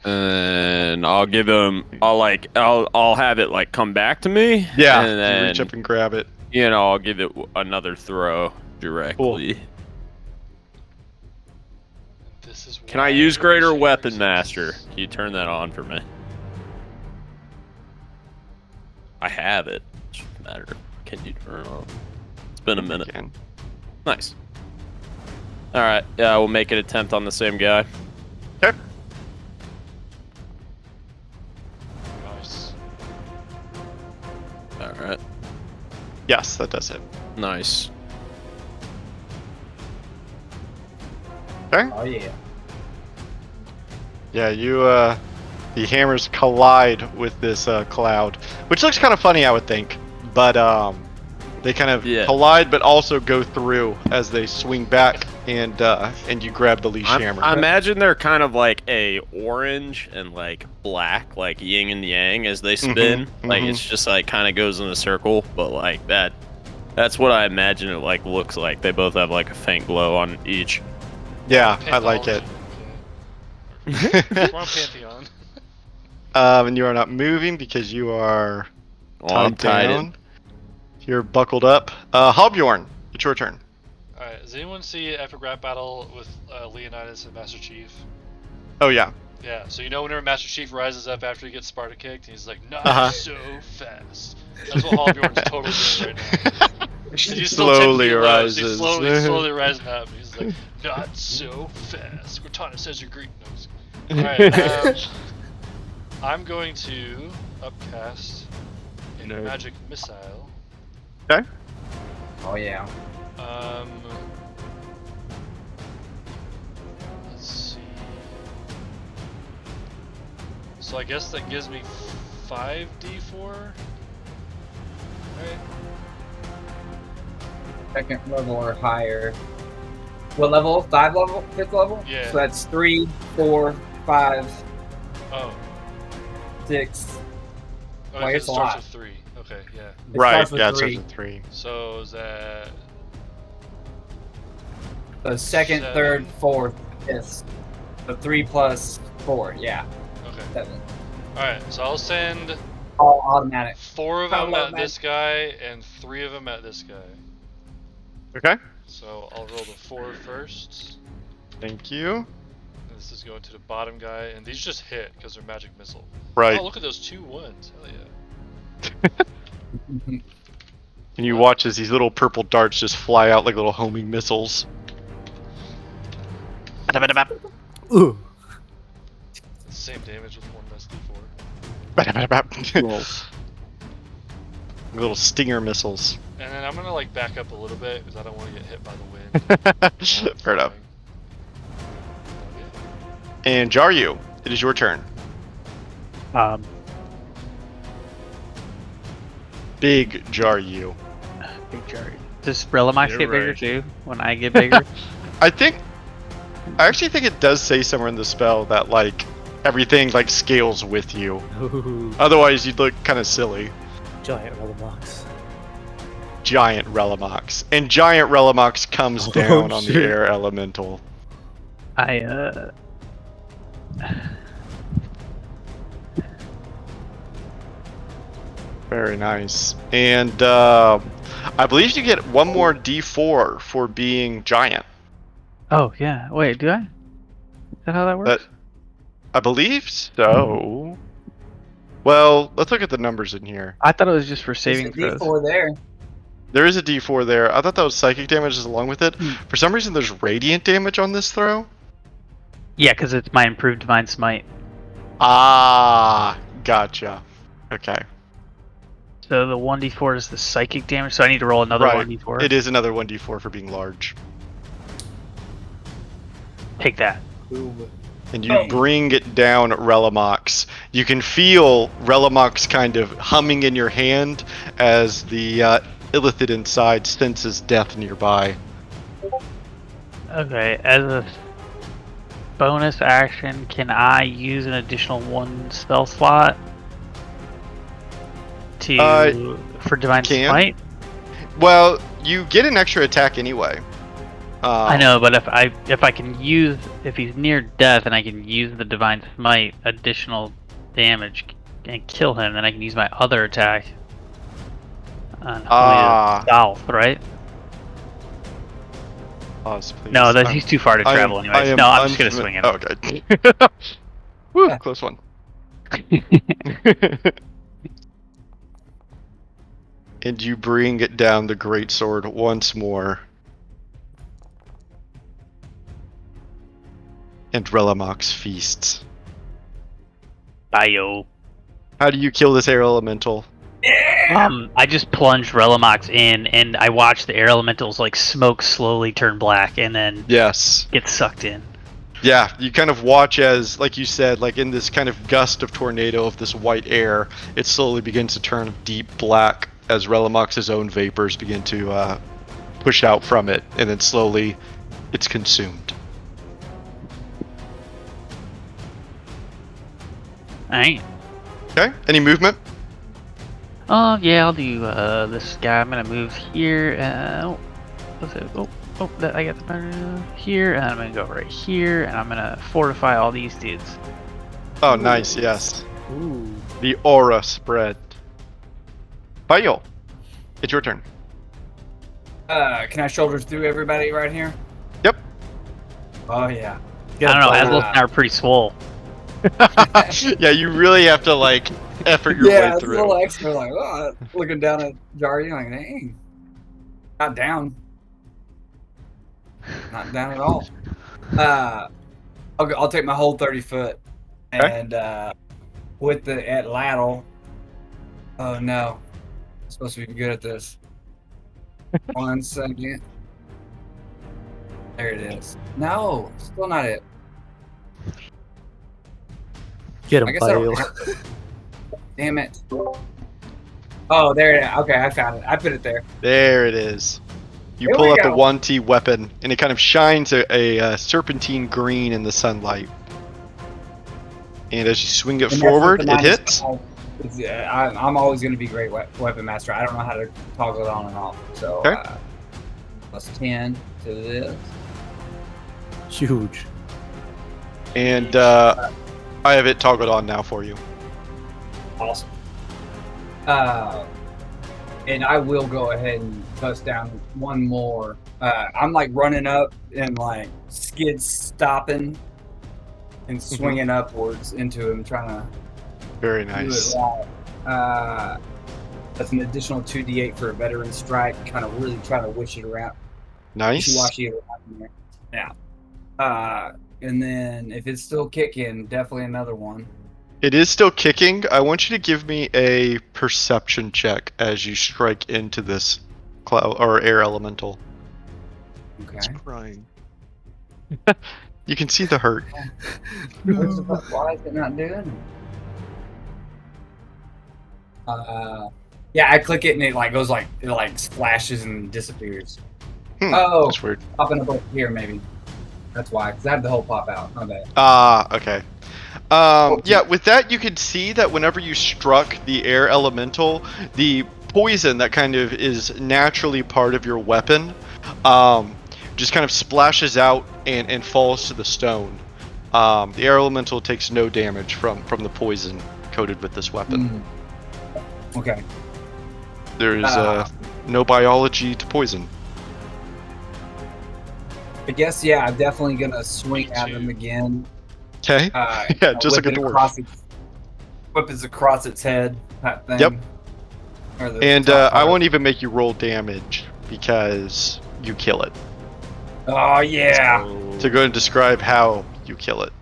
And I'll give him. I'll have it like come back to me. Yeah, and then you reach up and grab it. I'll give it another throw directly. This is Can I use Greater Weapon Master? Can you turn that on for me? I have it. It's just a matter of can you turn it on? It's been a minute. Again. Nice. All right. Yeah, we'll make an attempt on the same guy. Okay. Nice. All right. Yes, that does hit. Nice. Okay. Oh yeah. Yeah, you the hammers collide with this cloud, which looks kind of funny, I would think, but they kind of collide, but also go through as they swing back, and you grab the leash hammer. I imagine they're kind of like a orange and like black, like yin and yang as they spin. Like it's just like kind of goes in a circle, but like that. That's what I imagine it like looks like. They both have like a faint glow on each. Yeah, I like it. We're on Pantheon. And you are not moving because you are I'm tied down. in. You're buckled up. Halbjorn, it's your turn. Alright, does anyone see Epic Rap Battle with Leonidas and Master Chief? Oh yeah. Yeah, so you know whenever Master Chief rises up after he gets Sparta kicked, he's like, not so fast. That's what Halbjorn's totally doing right now. He's still Slowly 10 feet low, so rises. he's slowly rising up. He's like, not so fast. Cortana says you're Greek. No, alright, I'm going to upcast a magic missile. Okay. Oh yeah. Let's see. So I guess that gives me 5d4. Right. Second level or higher. What level? 5 level? 5th level? Yeah. So that's 3, 4, 5, Oh. 6. Oh, Why, it it's a starts lot. with 3. Okay, yeah. It Right. starts with Yeah, it 3. starts with 3. So is that So second, 7. third, fourth, 5th. So 3 plus 4, yeah. Okay. 7. Alright, so I'll send All automatic. 4 of them at this guy and 3 of them at this guy. Okay. So I'll roll the 4 first. Thank you. And this is going to the bottom guy, and these just hit because they're magic missile. Right. Oh, look at those 2 1s. Hell yeah. And you watch as these little purple darts just fly out like little homing missiles. Ooh. Same damage with 1 less d4. Little stinger missiles. And then I'm gonna like back up a little bit because I don't want to get hit by the wind. Fair enough. And Jaryu, it is your turn. Big Jaryu. Big Jerry. Does Relimax You're get bigger right. too when I get bigger? I actually think it does say somewhere in the spell that like everything like scales with you. Ooh. Otherwise you'd look kind of silly. Giant Relimax. Giant Relimax. And Giant Relimax comes down on shit. the air elemental. Very nice. And I believe you get one more D4 for being giant. Oh yeah. Wait, do I? Is that how that works? I believe so. Well, let's look at the numbers in here. I thought it was just for There's a saving throws. D4 there. There is a D4 there. I thought that was psychic damage along with it. For some reason, there's radiant damage on this throw. Yeah, because it's my improved divine smite. Ah, gotcha. Okay. So the 1d4 is the psychic damage, so I need to roll another Right. 1d4. It is another 1d4 for being large. Take that. Boom. And you bring it down, Relamox. You can feel Relamox kind of humming in your hand as the Illithid inside senses death nearby. Okay, as a bonus action, can I use an additional 1 spell slot for divine smite? Well, you get an extra attack anyway. I know, but if I can use, if he's near death and I can use the divine smite additional damage and kill him, then I can use my other attack on south, right? Pause, please. No, he's too far to travel anyways. No, I'm just gonna swing it. Okay. Woo, close one. And you bring it down the greatsword once more. And Relamox feasts. Bye-yo. How do you kill this air elemental? I just plunged Relamox in, and I watched the air elementals like smoke slowly turn black, and then get sucked in. Yeah, you kind of watch as, like you said, like in this kind of gust of tornado of this white air, it slowly begins to turn deep black as Relamox's own vapors begin to push out from it, and then slowly it's consumed. Alright. Okay, any movement? Yeah, I'll do this guy. I'm gonna move here. What's it? I got the here, and I'm gonna go right here, and I'm gonna fortify all these dudes. Oh, nice, yes. Ooh. The aura spread. Bayo, it's your turn. Can I shoulder through everybody right here? Yep. Oh yeah. I don't know. Aslos and I are pretty swole. Yeah, you really have to like effort your way through. Yeah, a little extra, like looking down at Jari, like, dang, not down, not down at all. I'll take my whole 30 foot, and with the at lateral. Oh no, I'm supposed to be good at this. 1 second. There it is. No, still not it. Get him, I guess I don't Damn it. Oh, there it is. Okay, I found it. I put it there. There it is. You Here pull we out go. the 1T weapon, and it kind of shines a serpentine green in the sunlight. And as you swing it And that's forward, with the it hits. 95. I'm always going to be great weapon master. I don't know how to toggle it on and off. So, plus 10 to this. Huge. And I have it toggled on now for you. Awesome. And I will go ahead and bust down one more. I'm like running up and like skid stopping and swinging upwards into him, trying to Very do nice. it right. That's an additional 2d8 for a veteran strike. Kind of really trying to wish it around. Nice. Wishy-washy it around in there. Yeah. And then if it's still kicking, definitely another one. It is still kicking. I want you to give me a perception check as you strike into this cloud or air elemental. Okay. It's crying. You can see the hurt. Why is it not doing it? Yeah, I click it and it like goes like it like splashes and disappears. Oh, that's weird. Popping up over here maybe. That's why, because I had the whole pop out. My bad. Okay. Yeah, with that you could see that whenever you struck the air elemental, the poison that kind of is naturally part of your weapon just kind of splashes out and falls to the stone. The air elemental takes no damage from the poison coated with this weapon. Okay. There's no biology to poison. I guess, yeah, I'm definitely going to swing at him again. Okay. Yeah, just like a dwarf. Weapons across its head, that thing. Yep. And I part. won't even make you roll damage because you kill it. Oh, yeah. So go ahead and describe how you kill it.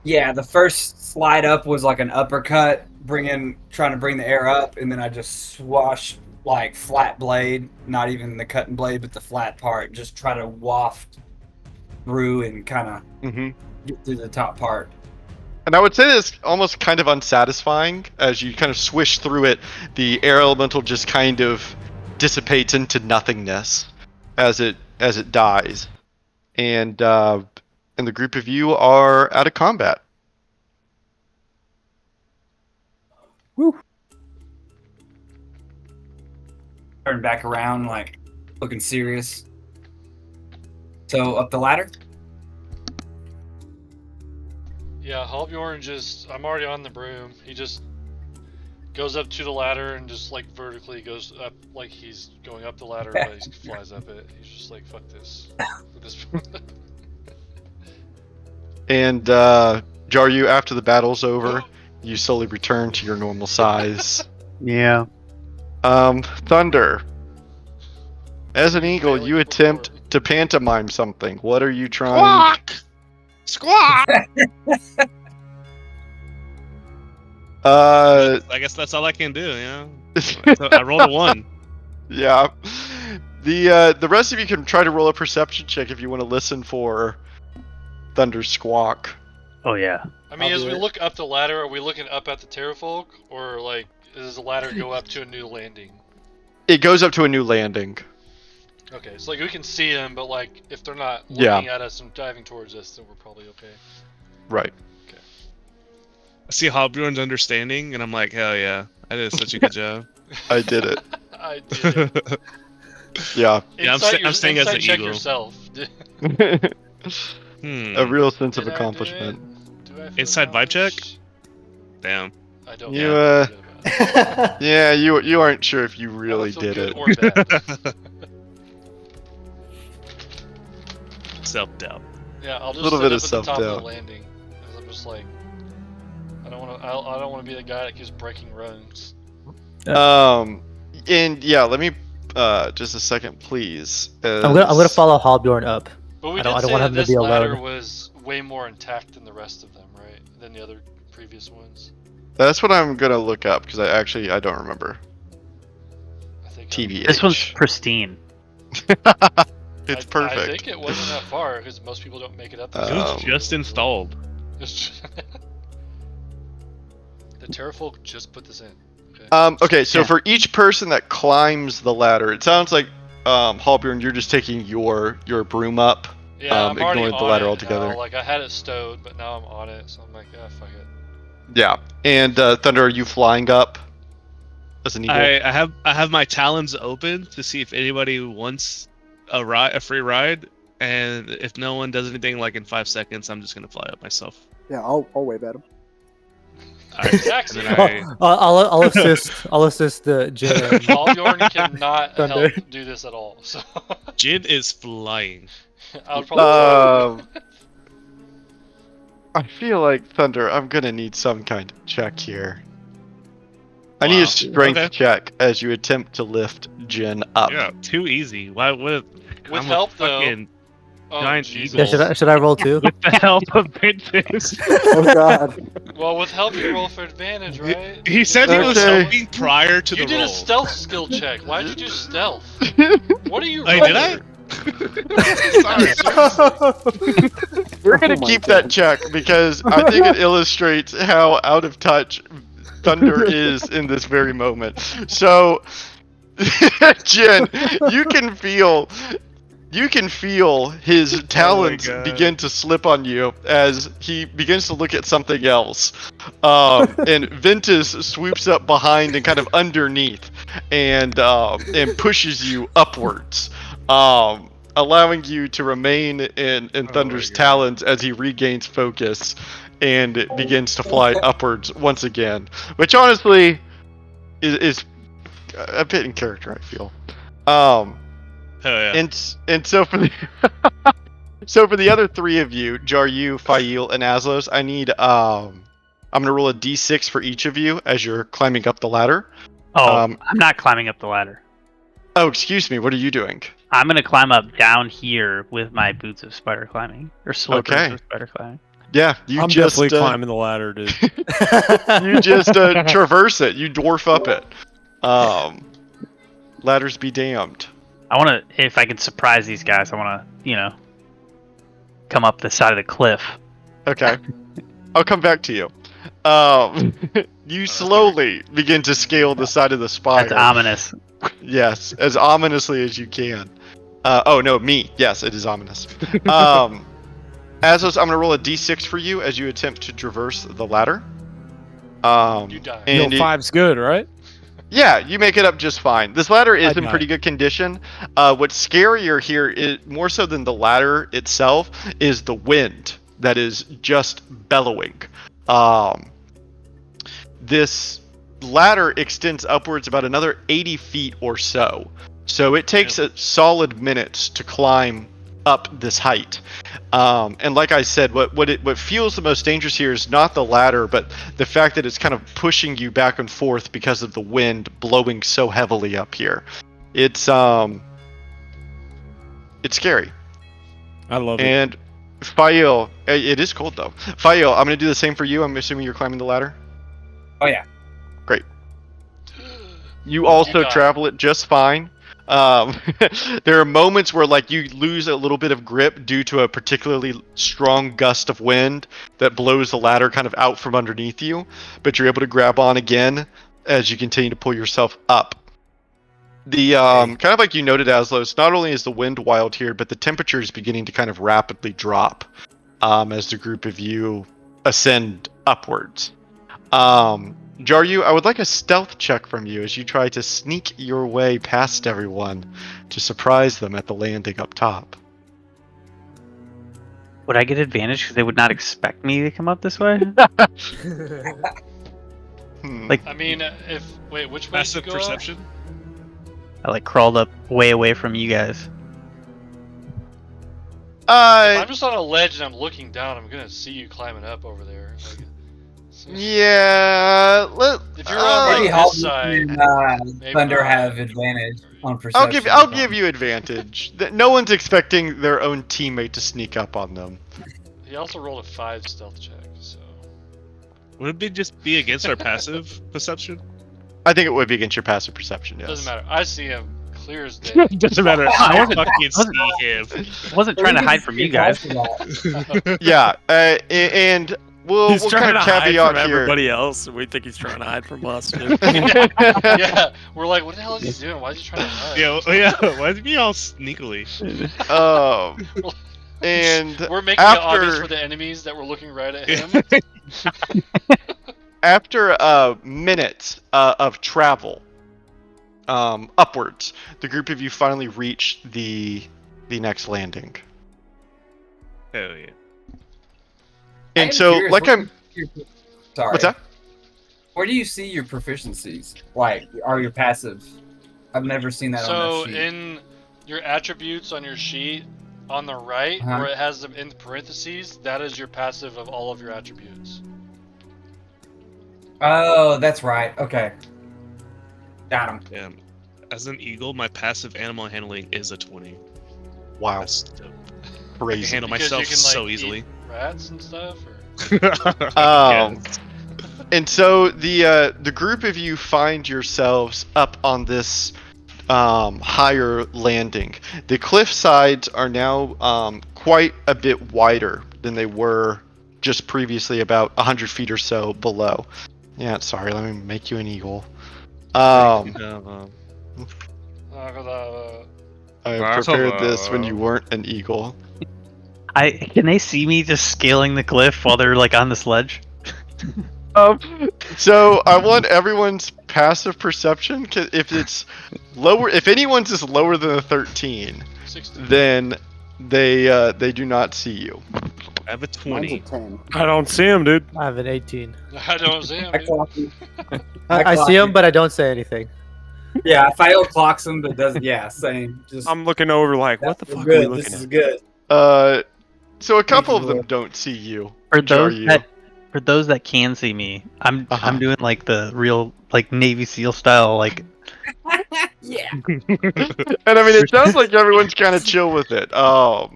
Yeah, the first slide up was like an uppercut, trying to bring the air up, and then I just swash like flat blade, not even the cutting blade, but the flat part, just try to waft through and kind of get through the top part. And I would say it's almost kind of unsatisfying as you kind of swish through it. The air elemental just kind of dissipates into nothingness as it dies, and the group of you are out of combat. Woo. Turn back around, like looking serious. So up the ladder. Yeah, Halbjorn just... I'm already on the broom. He just goes up to the ladder and just like vertically goes up like he's going up the ladder, but he flies up it. He's just like, fuck this. And Jaryu, after the battle's over, you slowly return to your normal size. Yeah. Thunder. As an eagle, you attempt to pantomime something. What are you trying? Squawk! I guess that's all I can do, you know? So I rolled a 1. Yeah. The rest of you can try to roll a perception check if you want to listen for Thunder's squawk. Oh, yeah. I mean, as we look up the ladder, are we looking up at the Terrafolk? Or, like, does the ladder go up to a new landing? It goes up to a new landing. Okay, so, like, we can see them, but, like, if they're not looking at us and diving towards us, then we're probably okay. Right. Okay. I see Halbjorn's understanding, and I'm like, hell yeah, I did such a good job. I did it. I did it. Yeah. Yeah, I'm staying as an check eagle. yourself. A real sense of accomplishment. Inside vibe check? Damn. I don't. You yeah, you aren't sure if you really did it. Or bad. Self-doubt. Yeah, I'll just little sit bit up of at the top of self-doubt. the landing. Cause I'm just like, I don't want to be the guy that keeps breaking rungs. And yeah, let me just a second, please. I'm gonna follow Halbjorn up. But we I did don't say want that him to this be ladder alone. was way more intact than the rest of them, right? Than the other previous ones. That's what I'm gonna look up because I don't remember. I think TBH. This one's pristine. It's perfect. I think it wasn't that far because most people don't make it up. It was just installed. The Terrafolk just put this in. Okay, so for each person that climbs the ladder, it sounds like Halbjorn, you're just taking your broom up. Yeah, I'm already ignoring the on ladder it altogether. now. Like I had it stowed, but now I'm on it, so I'm like, yeah, fuck it. Yeah, and Thunder, are you flying up as an eagle? I have my talons open to see if anybody wants a free ride, and if no one does anything like in 5 seconds, I'm just gonna fly up myself. Yeah, I'll wave at him. I'll assist the Jin. Halbjorn cannot help do this at all. So Jin is flying. I'll probably. I feel like Thunder, I'm gonna need some kind of check here. I need a strength check as you attempt to lift Jin up. Yeah, too easy. Why would? With help though. Giant Jesus. eagle. Yeah, should I roll too? With the help of Princess. Oh god. Well, with help you roll for advantage, right? He said he was helping prior to the roll. You did a stealth skill check. Why'd you do stealth? What are you? Hey, did I? We're gonna keep that check because I think it illustrates how out of touch Thunder is in this very moment. So, Jin, you can feel his talons begin to slip on you as he begins to look at something else. And Ventus swoops up behind and kind of underneath and pushes you upwards, allowing you to remain in Thunder's talons as he regains focus and begins to fly upwards once again. Which honestly is a bit in character, I feel. Hell yeah. And so for the so for the other three of you, Jaryu, Fail, and Aslos, I need I'm gonna roll a d6 for each of you as you're climbing up the ladder. Oh, I'm not climbing up the ladder. Oh, excuse me. What are you doing? I'm gonna climb up down here with my boots of spider climbing or slippers Okay. of spider climbing. Yeah, I'm just definitely climbing the ladder, dude. you just traverse it. You dwarf up it. Ladders be damned. I want to, if I can surprise these guys, I want to, come up the side of the cliff. Okay. I'll come back to you. You slowly begin to scale the side of the spire. That's ominous. Yes, as ominously as you can. Oh no, me. Yes, it is ominous. Azos, I'm gonna roll a d6 for you as you attempt to traverse the ladder. You die. And No, 5's good, right? yeah, you make it up just fine. This ladder is I in died. pretty good condition. What's scarier here is more so than the ladder itself is the wind that is just bellowing. This ladder extends upwards about another 80 feet or so. So it takes a solid minutes to climb up this height. And like I said, what feels the most dangerous here is not the ladder, but the fact that it's kind of pushing you back and forth because of the wind blowing so heavily up here. It's scary. I love it. And Fail, it is cold though. Fail, I'm gonna do the same for you. I'm assuming you're climbing the ladder. Oh yeah. Great. You also got it. travel it just fine. There are moments where like you lose a little bit of grip due to a particularly strong gust of wind that blows the ladder kind of out from underneath you, but you're able to grab on again as you continue to pull yourself up. The kind of like you noted, Aslos, not only is the wind wild here, but the temperature is beginning to kind of rapidly drop as the group of you ascend upwards. Jaryu, I would like a stealth check from you as you try to sneak your way past everyone to surprise them at the landing up top. Would I get advantage because they would not expect me to come up this way? Like, I mean, wait, which way did you Passive go? perception. I like crawled up way away from you guys. If I'm just on a ledge and I'm looking down, I'm gonna see you climbing up over there. Like, yeah. if you're on Maybe like this side, maybe Thunder not. have advantage on perception. I'll give you advantage. No one's expecting their own teammate to sneak up on them. He also rolled a 5 stealth check, so. Would it just be against our passive perception? I think it would be against your passive perception, yes. Doesn't matter. I see him clear as day. Doesn't matter. I I wasn't- fucking see him. I wasn't trying to hide from you guys. Yeah, and we'll He's trying kind of to hide caveat from here. everybody else, and we think he's trying to hide from us. Dude. Yeah, we're like, what the hell is he doing? Why is he trying to hide? Yeah. Why is me all sneakily? And We're making it obvious for the enemies that we're looking right at him. After minutes of travel upwards, the group of you finally reach the next landing. Hell yeah. And so, like I'm... Sorry. What's that? Where do you see your proficiencies? Like, are your passive? I've never seen that on So that sheet. in your attributes on your sheet, on the right, where it has them in parentheses, that is your passive of all of your attributes. Oh, that's right. Okay. Got him. Damn. As an eagle, my passive animal handling is a 20. Wow. That's dope. I Crazy. can handle Because myself you can, so like, easily. eat rats and stuff? Or... And so the group of you find yourselves up on this higher landing. The cliff sides are now quite a bit wider than they were just previously, about 100 feet or so below. Yeah, sorry, let me make you an eagle. I prepared this when you weren't an eagle. Can they see me just scaling the cliff while they're like on this ledge? So I want everyone's passive perception. If it's lower, if anyone's is lower than a 13, 16. then they do not see you. I have a Mine's 20. a 10. I don't see him, dude. I have an 18. I don't see him. I Dude. clock him. I clock see him, it. but I don't say anything. Yeah, Fail clocks him, but doesn't. Yeah, same. Just I'm looking over like, what the we're fuck are we good. looking This at? is good. So a couple of you, them Lord. don't see you. For Which are those you? that can see me, I'm Uh-huh. doing like the real like Navy SEAL style like Yeah. And I mean, it sounds like everyone's kind of chill with it. No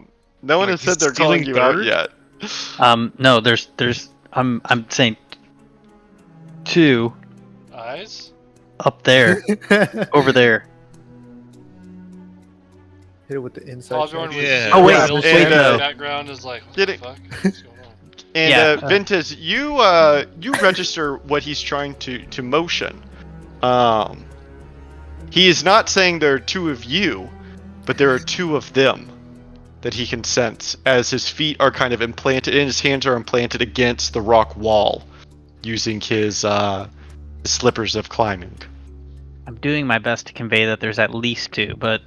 one Like has he's said they're calling stealing you out third? yet. no there's I'm saying 2 Eyes? up there over there. Hit it with the inside. Hobjorn check. was Yeah. Oh, wait, Yeah, Bill's and, in the uh, background is like, what get the it- fuck? What's going on? And Yeah, Ventus, you register what he's trying to motion. He is not saying there are 2 of you, but there are 2 of them that he can sense as his feet are kind of implanted and his hands are implanted against the rock wall using his slippers of climbing. I'm doing my best to convey that there's at least 2, but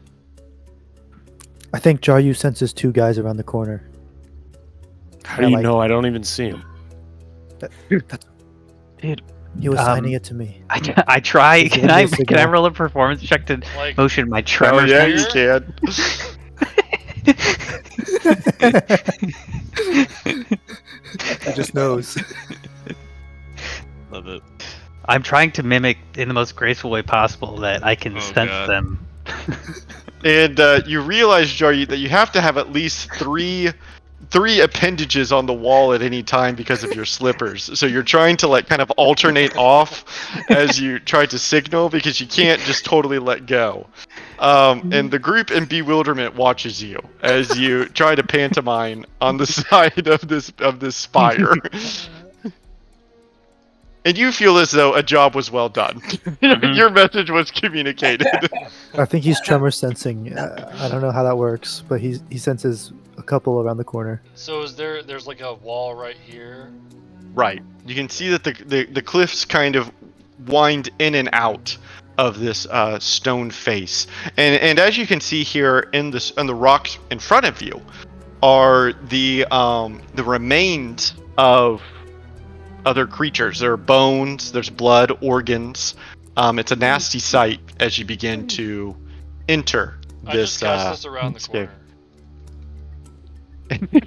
I think Jaryu senses 2 guys around the corner. How do you know I don't even see him? dude, He was signing it to me. I try. He's Can giving I me a can I signal. roll a performance check to Like, motion my Oh tremor yeah, you here? can. He just knows. Love it. I'm trying to mimic in the most graceful way possible that I can Oh, sense God. them. And you realize, Jaryu, that you have to have at least three appendages on the wall at any time because of your slippers. So you're trying to like kind of alternate off as you try to signal because you can't just totally let go. And the group in bewilderment watches you as you try to pantomime on the side of this spire. And you feel as though a job was well done. Your message was communicated. I think he's tremor sensing. I don't know how that works, but he senses a couple around the corner. So there's like a wall right here? Right. You can see that the cliffs kind of wind in and out of this stone face, and as you can see here on the rocks in front of you are the remains of other creatures. There are bones, there's blood, organs. It's a nasty sight as you begin to enter I this. just cast this around the escape. corner.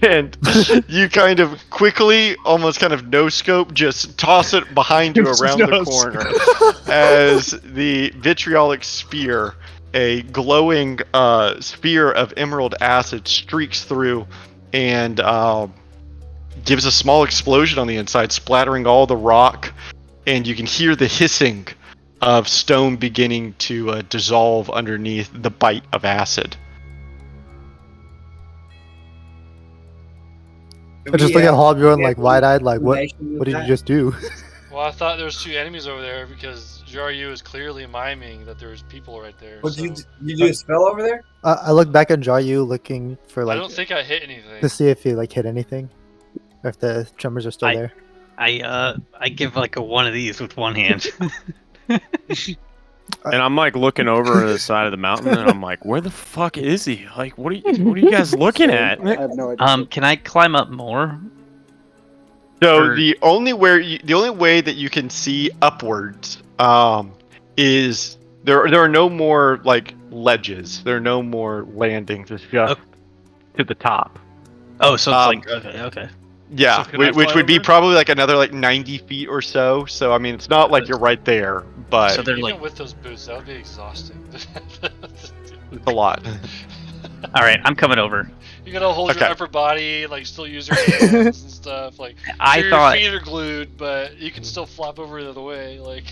And you kind of quickly, almost kind of no scope, just toss it behind you around the corner as the vitriolic spear, a glowing spear of emerald acid, streaks through and gives a small explosion on the inside, splattering all the rock, and you can hear the hissing of stone beginning to dissolve underneath the bite of acid. I just look at Hobjorn like wide-eyed, like what? information with What did you that? just do? Well, I thought there was 2 enemies over there because Jaryu is clearly miming that there's people right there. What so you do a spell over there? I look back at Jaryu, looking for I like don't think I hit anything. to see if he like hit anything, or if the tremors are still there. I give like a one of these with one hand. And I'm like looking over to the side of the mountain, and I'm like, "Where the fuck is he? Like, what are you guys looking at?" I have no idea. Can I climb up more? So Or- the only way that you can see upwards is there are no more like ledges. There are no more landings. It's just to the top. Oh, so it's like okay. Yeah, So can I which fly would be over? probably like another like 90 feet or so. So I mean, it's not like you're right there, but So they're Even like, with those boots, that would be exhausting. it's a lot. all right, I'm coming over. You gotta hold Okay. your upper body, like still use your hands and stuff. Like I sure, thought- your feet are glued, but you can still flop over the other way. Like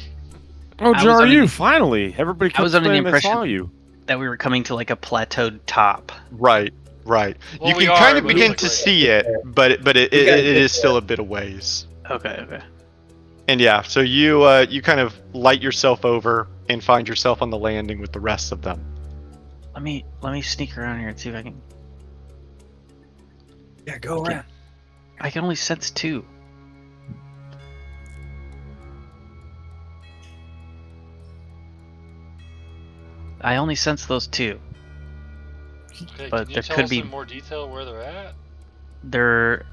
Oh, I was under Jaryu, the- finally! Everybody I kept was under the saying they impression- saw you. That we were coming to like a plateaued top. Right. Well, you we can kind are, of but begin it's to like see it, but it gotta is get still a bit of ways. Okay. And yeah, so you kind of light yourself over and find yourself on the landing with the rest of them. Let me sneak around here and see if I can. Yeah, go around. I can only sense 2. I only sense those 2. Okay, But can you there tell could us be- in more detail where they're at? They're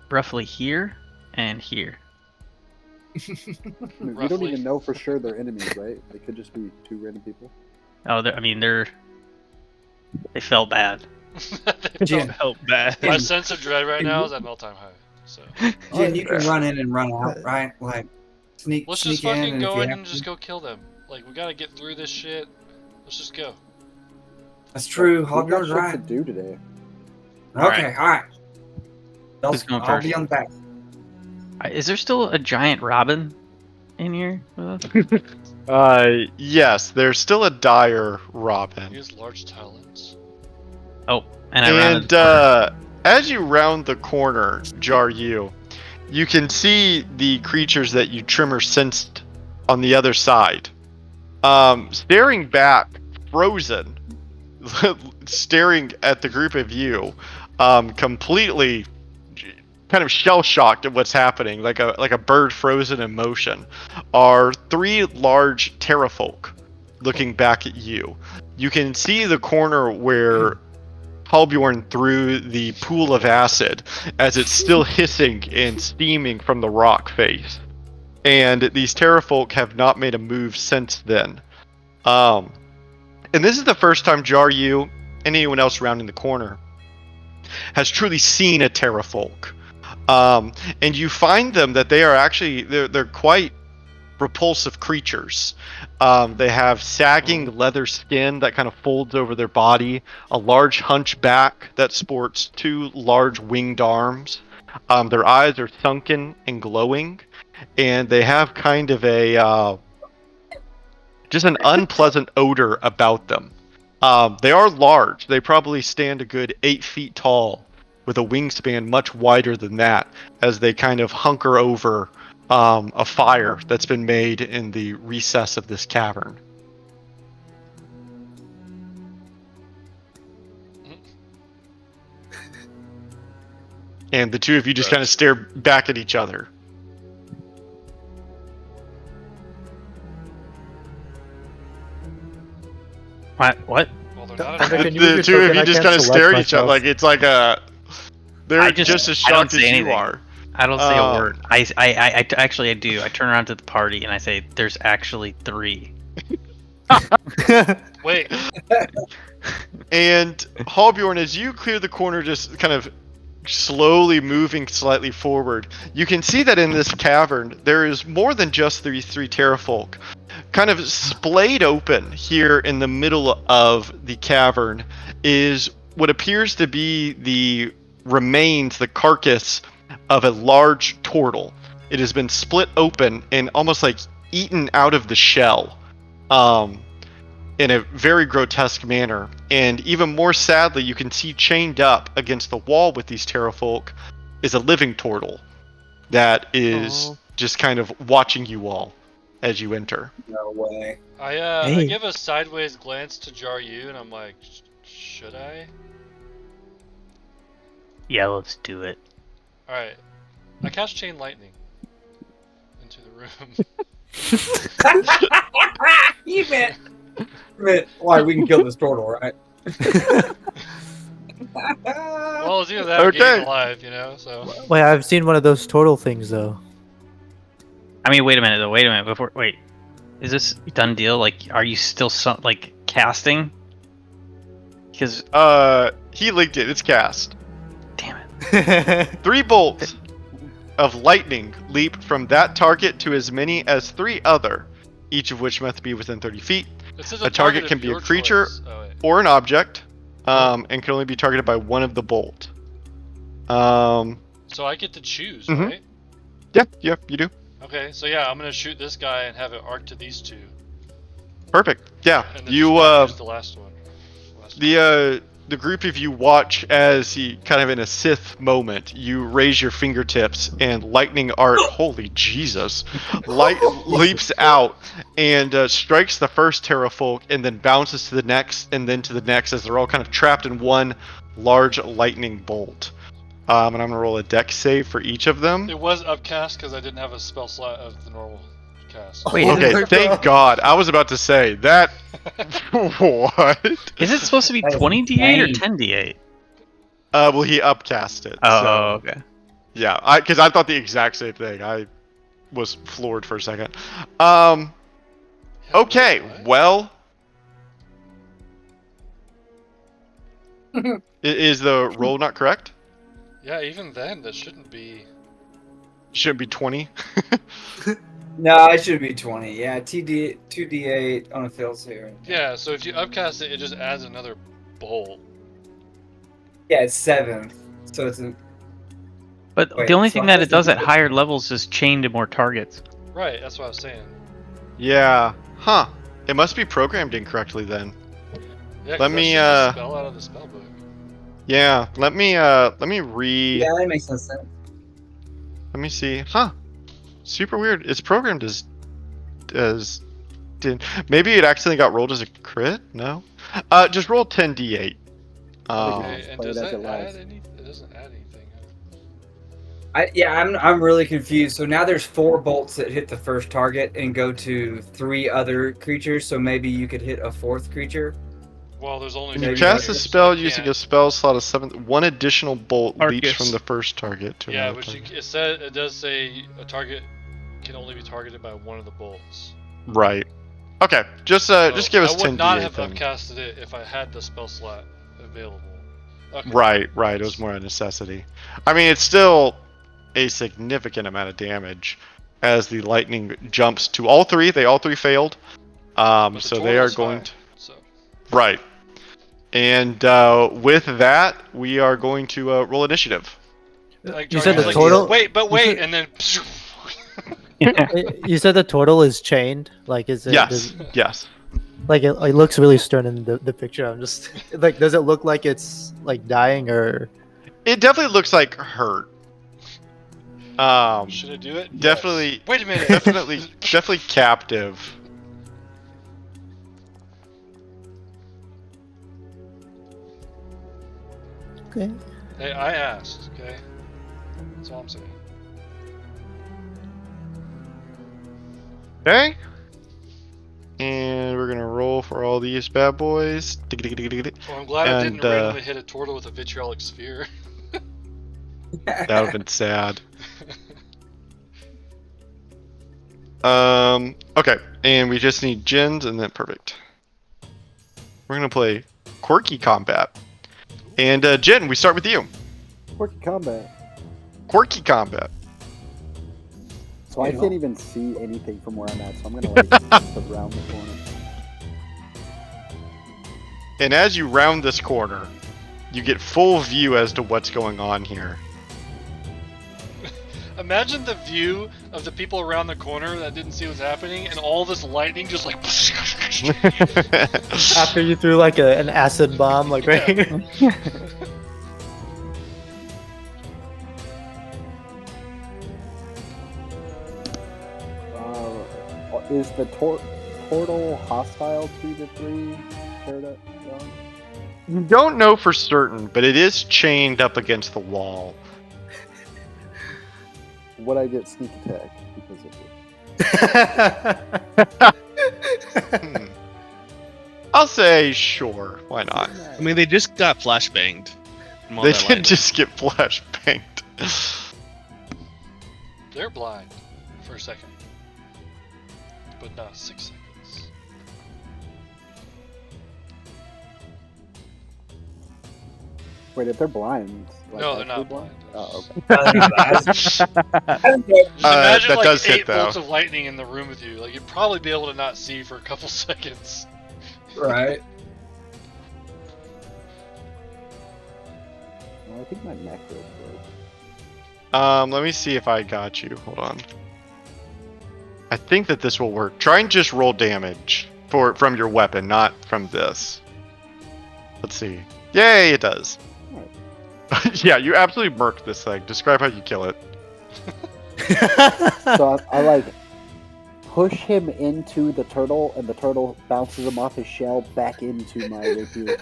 roughly here and here. I mean, we don't even know for sure they're enemies, right? They could just be two random people. Oh, they felt bad. They felt bad. My sense of dread right now is at an all-time high. So. Jin, you can run in and run out, right? Like sneak. Let's sneak just fucking in go if in you and have just to. go kill them. Like we gotta get through this shit. Let's just go. That's true. We've Hold got yours shit right. to do today. Okay, all right. Who's going I'll first? be on the back. Is there still a giant robin in here with us? Yes, there's still a dire robin. He has large talons. Oh, and I rounded the corner. As you round the corner, Jaryu, you can see the creatures that you Trimmer sensed on the other side. Staring back, frozen, staring at the group of you, completely kind of shell-shocked at what's happening, like a bird frozen in motion, are three large terrafolk looking back at you. You can see the corner where Halbjorn threw the pool of acid as it's still hissing and steaming from the rock face. And these terrafolk have not made a move since then. And this is the first time Jaryu and anyone else rounding the corner has truly seen a terrafolk. And you find them that they are actually they're quite repulsive creatures. They have sagging leather skin that kind of folds over their body, a large hunchback that sports two large winged arms. Their eyes are sunken and glowing, and they have kind of a just an unpleasant odor about them. They are large. They probably stand a good 8 feet tall, with a wingspan much wider than that, as they kind of hunker over a fire that's been made in the recess of this cavern. And the two of you just kind of stare back at each other. What? Well, they're not The two of you just kind of stare at each other like it's like a. They're just as shocked as you are. I don't say a word. I actually I do. I turn around to the party and I say, "There's actually 3." Wait. And Halbjorn, as you clear the corner, just kind of slowly moving slightly forward, you can see that in this cavern there is more than just these 3 terrafolk. Kind of splayed open here in the middle of the cavern is what appears to be the remains, the carcass of a large turtle. It has been split open and almost like eaten out of the shell in a very grotesque manner. And even more sadly, you can see chained up against the wall with these terrafolk is a living turtle that is just kind of watching you all as you enter. No way. I give a sideways glance to Jaryu and I'm like, should I? Yeah, let's do it. Alright. I cast Chain Lightning into the room. You meant why we can kill this turtle, right? Well, it's either that or getting alive, you know, so. Wait, I've seen one of those turtle things though. I mean, wait a minute. Wait. Is this done deal? Like, are you still casting? Because he linked it. It's cast. Damn it. 3 bolts of lightning leap from that target to as many as 3 other, each of which must be within 30 feet. A target can be a creature or an object, and can only be targeted by one of the bolt. So I get to choose, right? Yep, you do. Okay, so yeah, I'm gonna shoot this guy and have it arc to these 2. Perfect. Yeah, And then you use the last one. the group of you watch as he kind of in a Sith moment, you raise your fingertips and lightning arc, holy Jesus, light leaps out and strikes the first terrafolk and then bounces to the next and then to the next as they're all kind of trapped in one large lightning bolt. And I'm going to roll a dex save for each of them. It was upcast because I didn't have a spell slot of the normal cast. Wait, okay, thank God. I was about to say that. What? Is it supposed to be 20d8 or 10d8? Well, he upcast it. Oh, so, okay. Yeah, because I thought the exact same thing. I was floored for a second. Okay, well, is the roll not correct? Yeah, even then, that shouldn't be. Shouldn't be 20. No, it should be 20. Yeah, 2d8 on a fail save. Yeah, so if you upcast it, it just adds another bolt. Yeah, it's 7. So it's a. But Wait, the only so thing how that does it does it- at higher levels is chain to more targets. Right, that's what I was saying. Yeah. Huh. It must be programmed incorrectly then. Yeah, 'cause Let that me, should just spell out of the spell book. Yeah, let me read. Yeah, that makes no sense. Let me see. Huh. Super weird. It's programmed as maybe it accidentally got rolled as a crit? No. Just roll 10d8. Okay, and play does it as that it lies. add any? It doesn't add anything. I'm really confused. So now there's 4 bolts that hit the first target and go to 3 other creatures. So maybe you could hit a 4th creature. Well, there's only. When you 3 cast a targets, so spell it using can't- a spell slot of 7, one additional bolt leaps Arcus. from the first target to Yeah, another but target. it does say a target can only be targeted by one of the bolts. Right. Okay. Just give us I would 10d8 not have then. upcasted it if I had the spell slot available. Okay. Right. It was more a necessity. I mean, it's still a significant amount of damage as the lightning jumps to all 3. They all 3 failed. But the So they are total's going high, to. So. Right. And with that, we are going to roll initiative. Like, You said Jargon's the like, total. Wait, and then. You said the total is chained. Like, is it? Yes. Yes. Like it looks really stern in the picture. I'm just like, does it look like it's like dying or? It definitely looks like hurt. Should I do it? Definitely. Yes. Wait a minute. Definitely captive. Okay. Hey, I asked. Okay. That's all I'm saying. Okay. And we're gonna roll for all these bad boys. Well, I'm glad I didn't randomly hit a turtle with a vitriolic sphere. That would have been sad. Okay, and we just need gens, and then perfect. We're gonna play quirky combat. And Jen, we start with you. Quirky combat. Quirky combat. So I can't even see anything from where I'm at, so I'm gonna like around the corner. And as you round this corner, you get full view as to what's going on here. Imagine the view of the people around the corner that didn't see what's happening, and all this lightning just like. After you threw like an acid bomb, like right here. Is the portal hostile to the 3 Paradise? You don't know for certain, but it is chained up against the wall. Would I get sneak attack because of it? I'll say sure. Why not? I mean, they just got flashbanged. from all They that did lightning. just get flashbanged. They're blind for a second, but not 6 seconds. Wait, if they're blind. No, they're actually not blind. Oh, okay. Just imagine that like does hit, 8 though. bolts of lightning in the room with you. Like you'd probably be able to not see for a couple seconds. Right. Well, I think my neck is broke. Let me see if I got you. Hold on. I think that this will work. Try and just roll damage from your weapon, not from this. Let's see. Yay, it does. Yeah, you absolutely murked this thing. Describe how you kill it. So I like push him into the turtle, and the turtle bounces him off his shell back into my rapier.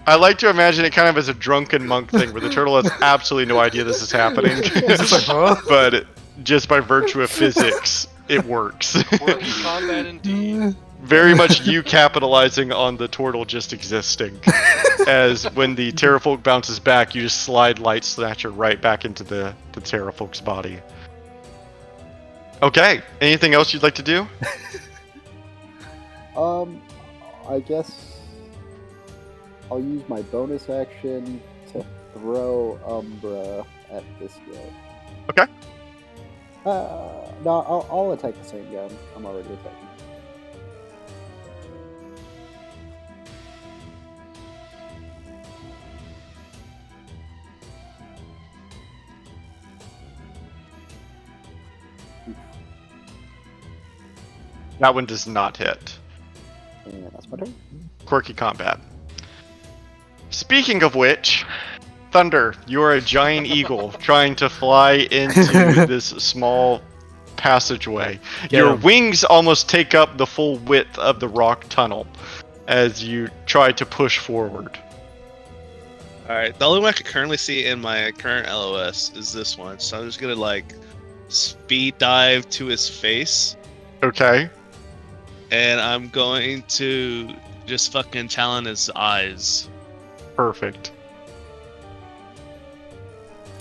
I like to imagine it kind of as a drunken monk thing where the turtle has absolutely no idea this is happening. It's like, huh? But just by virtue of physics, it works. Quirky combat indeed. Very much you capitalizing on the turtle just existing. As when the Terrafolk bounces back, you just slide Light Snatcher right back into the Terrafolk's body. Okay, anything else you'd like to do? I guess I'll use my bonus action to throw Umbra at this guy. Okay. No, I'll attack the same guy. I'm already attacking. That one does not hit. And that's my turn. Quirky combat. Speaking of which, Thunder, you are a giant eagle trying to fly into this small passageway. Your wings almost take up the full width of the rock tunnel as you try to push forward. Alright, the only one I can currently see in my current LOS is this one, so I'm just gonna like speed dive to his face. Okay. And I'm going to just fucking talon his eyes. Perfect.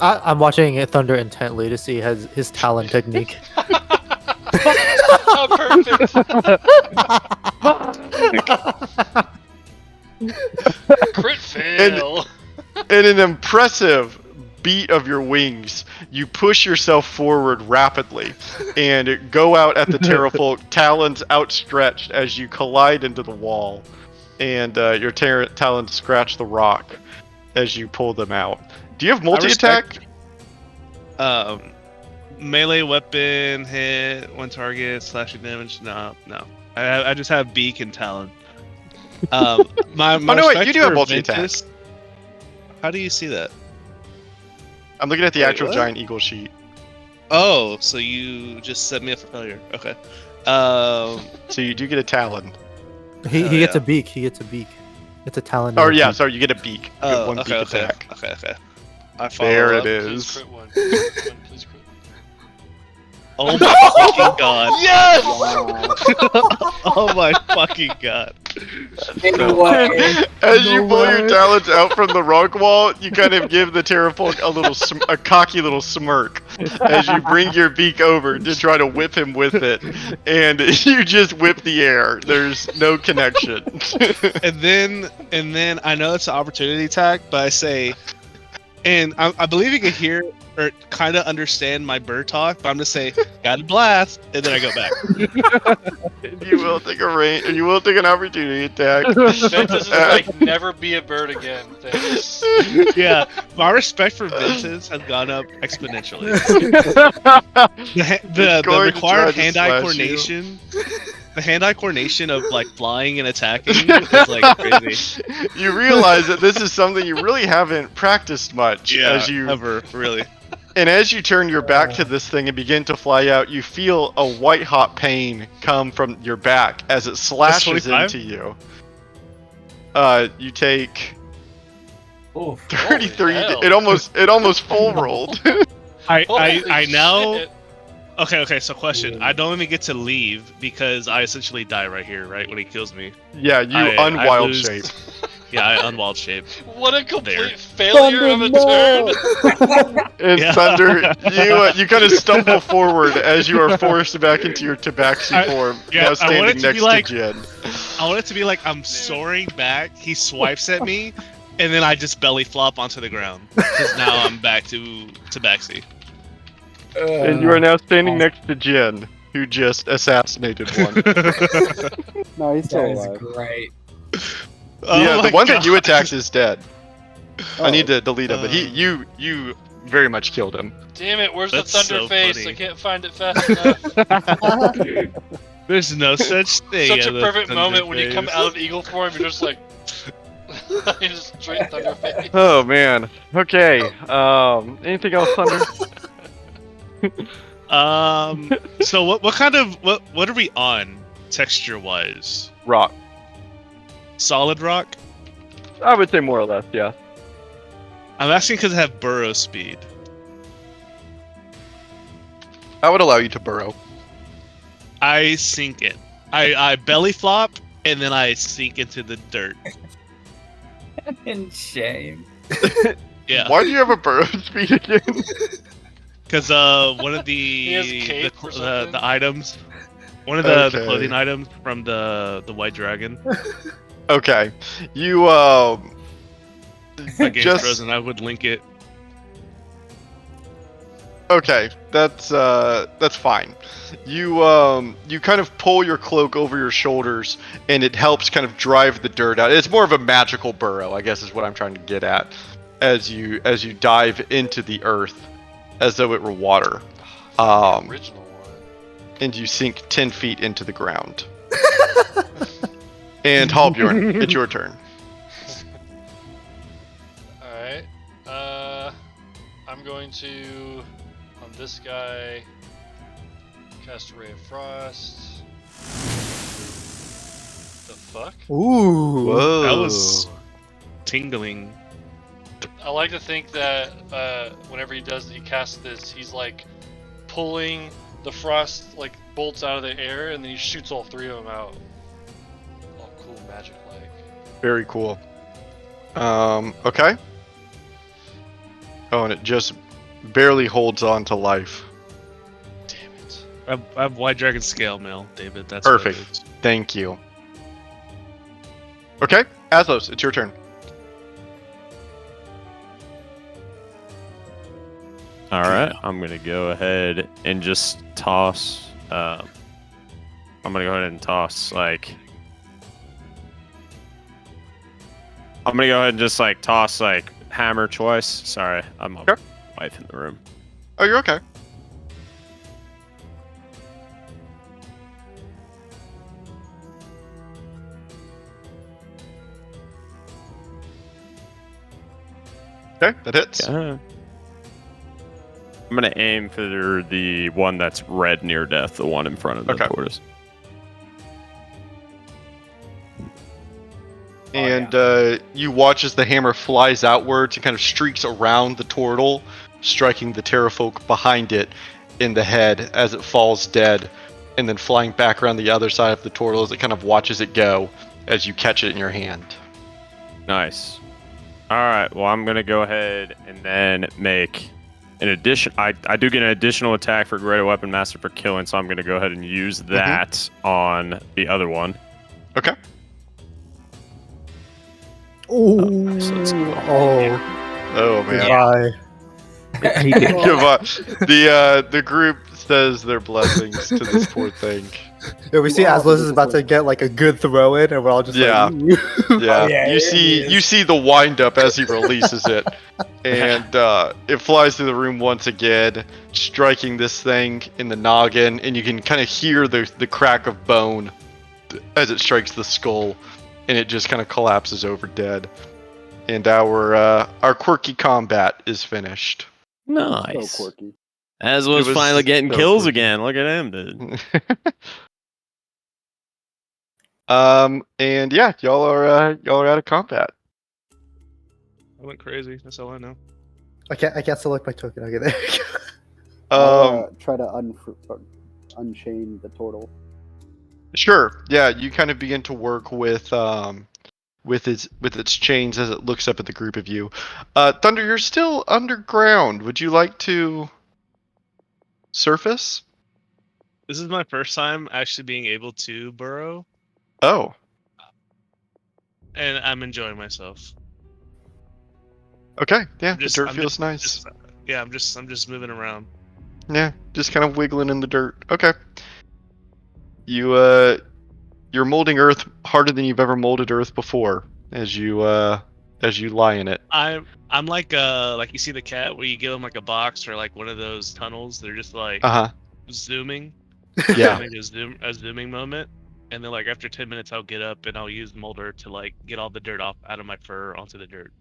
I'm watching Thunder intently to see his talent technique. Oh, perfect. Crit fail. In an impressive beat of your wings, you push yourself forward rapidly and go out at the Terrafolk, talons outstretched as you collide into the wall, and your talons scratch the rock as you pull them out. Do you have multi-attack? Melee weapon hit one target slashing damage. No. I just have beak and talon. My oh no, wait, you do have Spectre multi-attack. Ventus- How do you see that? I'm looking at the Wait, actual what? giant eagle sheet. Oh, so you just set me up for failure. Okay. So you do get a talon. He gets a beak. He gets a beak. It's a talon. Oh and a yeah, beak. sorry, you get a beak. You get one beak attack. Okay. I follow There up. it Please is. crit one. Please crit one. Please crit. Oh my fucking god. Yes! Oh my fucking god. As you pull your talons out from the rock wall, you kind of give the Terrafolk a cocky little smirk as you bring your beak over to try to whip him with it, and you just whip the air. There's no connection. and then I know it's an opportunity attack, but I say, and I believe you can hear or kind of understand my bird talk, but I'm just saying, got a blast, and then I go back. You will take an opportunity attack. Ventus is like, never be a bird again. Thanks. Yeah, my respect for Ventus has gone up exponentially. the going to try required to hand-eye slash coordination, the hand-eye coordination of like flying and attacking is like crazy. You realize that this is something you really haven't practiced much. Yeah, as you ever really. And as you turn your back to this thing and begin to fly out, you feel a white-hot pain come from your back as it slashes 25? into you. You take Oof. 33. hell. It almost full rolled. I Holy now. shit. Okay. So question: I don't even get to leave because I essentially die right here, right when he kills me. Yeah, you I unwild lose- shape. Yeah, I unwild shape. What a complete There. failure of a turn. And Yeah. Thunder, you kind of stumble forward as you are forced back into your tabaxi form, yeah, now I want standing it to be next like- to Jen. I want it to be like I'm soaring back. He swipes at me, and then I just belly flop onto the ground because now I'm back to tabaxi. And you are now standing next to Jen, who just assassinated one. No, he's still That is alive. great. Oh The my one that you God. attacked is dead. I need to delete him, but Uh. you very much killed him. Damn it, where's That's the thunder so face? funny. I can't find it fast enough. There's no such thing. Such a as a perfect thunder moment when you come face. out of eagle form, you're just like, you just straight thunder face. Oh man. Okay. Anything else, Thunder? So what kind of what are we on texture wise? Rock. Solid rock? I would say more or less, yeah. I'm asking because I have burrow speed. I would allow you to burrow. I sink it. I belly flop and then I sink into the dirt. In shame. Yeah. Why do you have a burrow speed again? Because one of He has the cape or something? the items, one of the clothing Okay. items from the white dragon. Okay. You My game's just frozen. I would link it. okay. That's fine. You kind of pull your cloak over your shoulders, and it helps kind of drive the dirt out. It's more of a magical burrow, I guess, is what I'm trying to get at. As you dive into the earth, as though it were water, Original one. and you sink 10 feet into the ground. And Halbjorn, it's your turn. Alright. I'm going to, on this guy, cast Ray of Frost. The fuck? Ooh. Whoa. That was tingling. I like to think that whenever he casts this, he's like pulling the frost like bolts out of the air, and then he shoots all three of them out. All cool, magic-like. Very cool. Okay. Oh, and it just barely holds on to life. Damn it. I have white dragon scale mail, David. That's what it Perfect. is. Thank you. Okay, Aslos, it's your turn. All right, I'm gonna go ahead and just toss. I'm gonna go ahead and toss like. I'm gonna go ahead and just like toss like hammer twice. Sorry, I'm a wife in the room. Oh, you're okay. Okay, that hits. Yeah. I'm gonna aim for the one that's red near death, the one in front of the tortoise. And you watch as the hammer flies outwards and kind of streaks around the turtle, striking the terrafolk behind it in the head as it falls dead, and then flying back around the other side of the turtle as it kind of watches it go as you catch it in your hand. Nice. All right. Well, I'm gonna go ahead and then make an addition. I do get an additional attack for Greater Weapon Master for killing, so I'm gonna go ahead and use that on the other one. Okay. Ooh. Oh man. Goodbye. Goodbye. The group says their blessings to this poor thing. Yeah, we see Aslos is about to get like a good throw in, and we're all just Yeah. like, ooh. Yeah. You see the wind up as he releases it, and it flies through the room once again, striking this thing in the noggin, and you can kind of hear the crack of bone as it strikes the skull, and it just kind of collapses over dead. And our quirky combat is finished. Nice. So quirky. As was finally getting kills again. Look at him, dude. And yeah, y'all are out of combat. I went crazy. That's all I know. I can't select my token. Okay, there we go. I'll try to unchain the turtle. Sure. Yeah, you kind of begin to work with its chains as it looks up at the group of you. Thunder, you're still underground. Would you like to surface? This is my first time actually being able to burrow, Oh. and I'm enjoying myself. Okay. Yeah, the dirt feels nice. I'm just moving around. Yeah, just kind of wiggling in the dirt. Okay. You're molding earth harder than you've ever molded earth before as you lie in it. I'm like you see the cat where you give them like a box or like one of those tunnels. They're just like zooming. Yeah. Having a zooming moment, and then like after 10 minutes I'll get up and I'll use molder to like get all the dirt off out of my fur onto the dirt.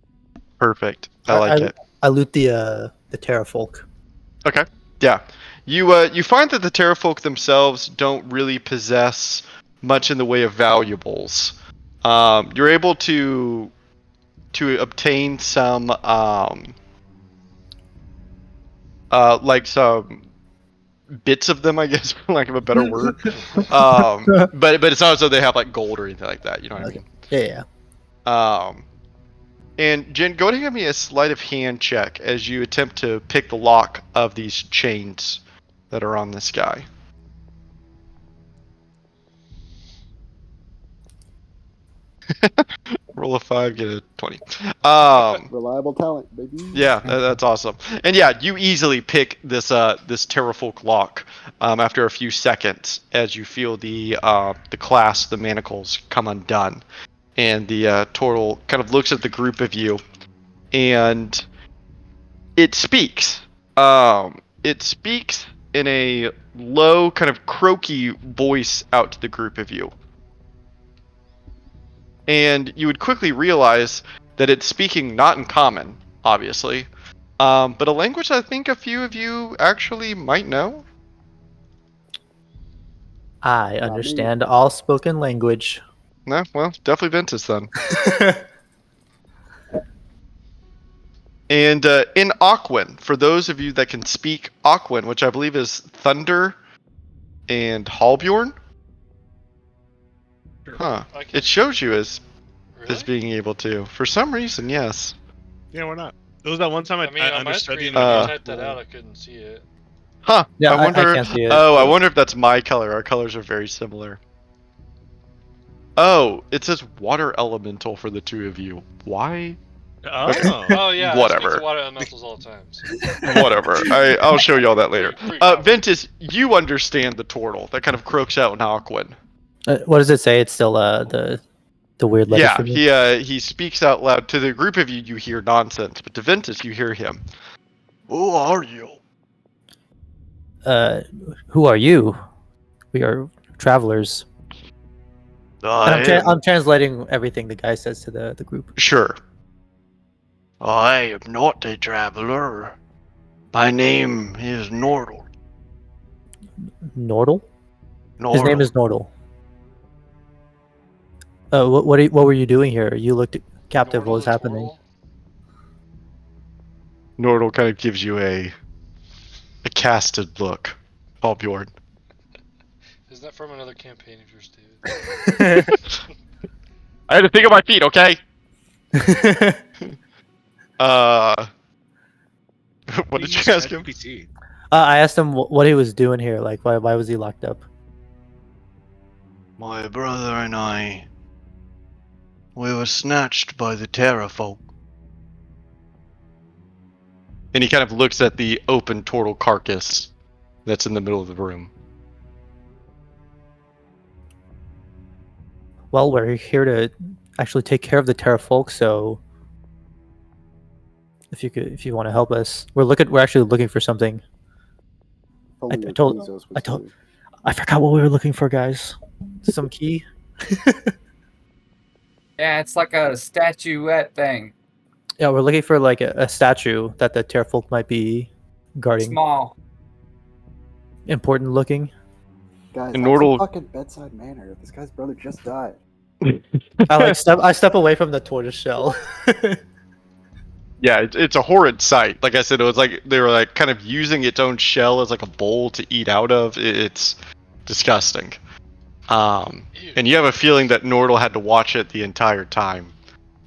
Perfect. I like it. I loot the terrafolk. Okay. Yeah. You find that the terrafolk themselves don't really possess much in the way of valuables. You're able to obtain some like some bits of them, I guess, for lack of a better word. But it's not as though they have like gold or anything like that. You know what I mean? Yeah. And Jen, go ahead and give me a sleight of hand check as you attempt to pick the lock of these chains that are on this guy. Roll a 5, get a 20. Reliable talent, baby. Yeah, that's awesome. And yeah, you easily pick this this Terrafolk lock after a few seconds as you feel the clasp, the manacles come undone, and the turtle kind of looks at the group of you, and it speaks. It speaks in a low, kind of croaky voice out to the group of you. And you would quickly realize that it's speaking not in common, obviously, but a language I think a few of you actually might know. I understand all spoken language. No, well, definitely Ventus then. And in Aquan, for those of you that can speak Aquan, which I believe is Thunder and Halbjorn. Huh. It shows you as being able to. For some reason, yes. Yeah, why not? It was that one time I mean, on my understood screen, the when you typed that out, I couldn't see it. Huh. Yeah, I wonder. I can't see it. Oh, I wonder if that's my color. Our colors are very similar. Oh, it says water elemental for the two of you. Why? Oh yeah, Whatever. I speak to water elementals all the time. So. Whatever. I'll show you all that later. Pretty common. Ventus, you understand the turtle that kind of croaks out in Aquan. What does it say? It's still the weird letters Yeah, for me. he speaks out loud. To the group of you, you hear nonsense, but to Ventus, you hear him. Who are you? Who are you? We are travelers. And I'm translating everything the guy says to the group. Sure. I am not a traveler. My name is Nordle. Nordle? Nordle. His name is Nordle. What were you doing here? You looked captive. Nordle What was the happening? Nordle kind of gives you a casted look. Halbjorn. Is that from another campaign of yours, David? I had to think on my feet, okay? What did you ask him? I asked him what he was doing here. Like, why was he locked up? My brother and I, we were snatched by the Terrafolk. And he kind of looks at the open turtle carcass that's in the middle of the room. Well, we're here to actually take care of the Terrafolk, so if you want to help us, we're actually looking for something. I forgot what we were looking for, guys. Some key. Yeah, it's like a statuette thing. Yeah, we're looking for like a statue that the Terrafolk might be guarding. Small. Important looking. Guys, And have some Nordle- fucking bedside manner. This guy's brother just died. I step away from the tortoise shell. Yeah, it's a horrid sight. Like I said, it was like they were like kind of using its own shell as like a bowl to eat out of. It's disgusting. And you have a feeling that Nordle had to watch it the entire time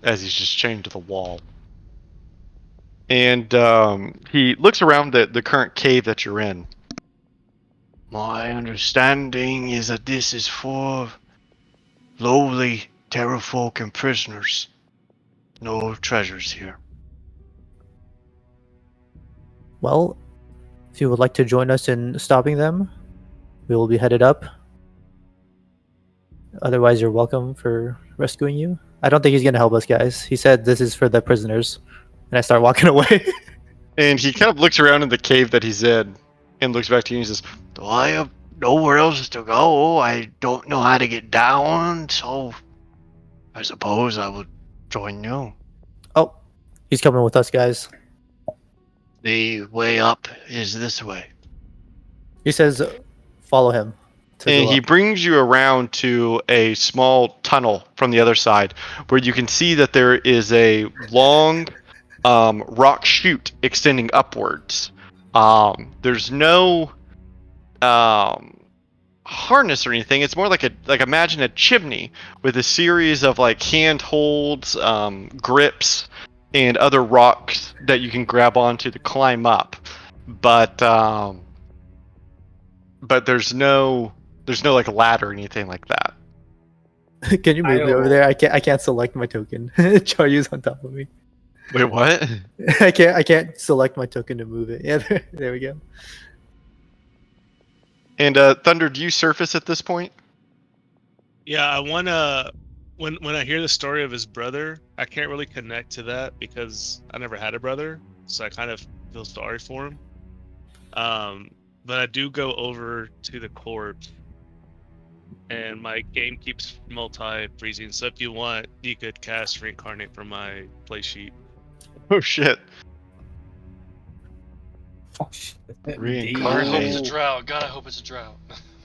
as he's just chained to the wall. And he looks around the current cave that you're in. My understanding is that this is for lowly Terrafolk and prisoners. No treasures here. Well, if you would like to join us in stopping them, we will be headed up. Otherwise, you're welcome for rescuing you. I don't think he's going to help us, guys. He said this is for the prisoners. And I start walking away. And he kind of looks around in the cave that he's in and looks back to you and says, "Do I have nowhere else to go? I don't know how to get down, so I suppose I would join you." Oh, he's coming with us, guys. The way up is this way. He says, follow him. And he brings you around to a small tunnel from the other side where you can see that there is a long rock chute extending upwards. There's no harness or anything. It's more like imagine a chimney with a series of like handholds, grips, and other rocks that you can grab onto to climb up. But there's no like ladder or anything like that. Can you move me over there? I can't select my token. Charyu's on top of me. Wait, what? I can't select my token to move it. Yeah, there we go. And Thunder, do you surface at this point? Yeah, I wanna. When I hear the story of his brother, I can't really connect to that because I never had a brother, so I kind of feel sorry for him. But I do go over to the corpse, and my game keeps multi-freezing. So if you want, you could cast Reincarnate from my play sheet. Oh shit! Oh shit! God, I hope Reincarnate. it's a drought. God, I hope it's a drought.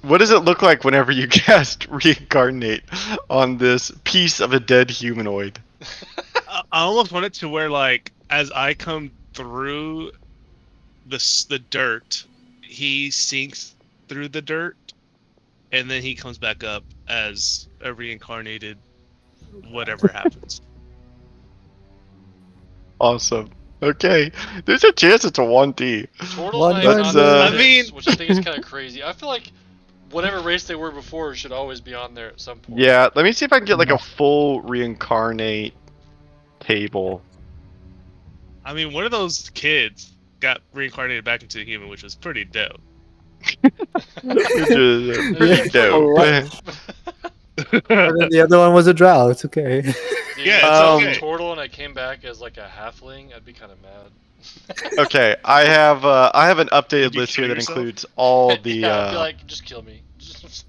What does it look like whenever you cast Reincarnate on this piece of a dead humanoid? I almost want it to where, like, as I come through the dirt, he sinks through the dirt, and then he comes back up as a reincarnated whatever happens. Awesome. Okay, there's a chance it's a 1D. Turtles not even on this I list, mean- which I think is kind of crazy. I feel like whatever race they were before should always be on there at some point. Yeah, let me see if I can get like a full Reincarnate table. I mean, one of those kids got reincarnated back into a human, which was pretty dope. Which is pretty dope. And then the other one was a drow. It's okay. Dude, Yeah, if it's I was okay. a turtle and I came back as like a halfling, I'd be kind of mad. Okay, I have an updated Did you list here kill that yourself? includes all the Yeah, I'd be like, just kill me.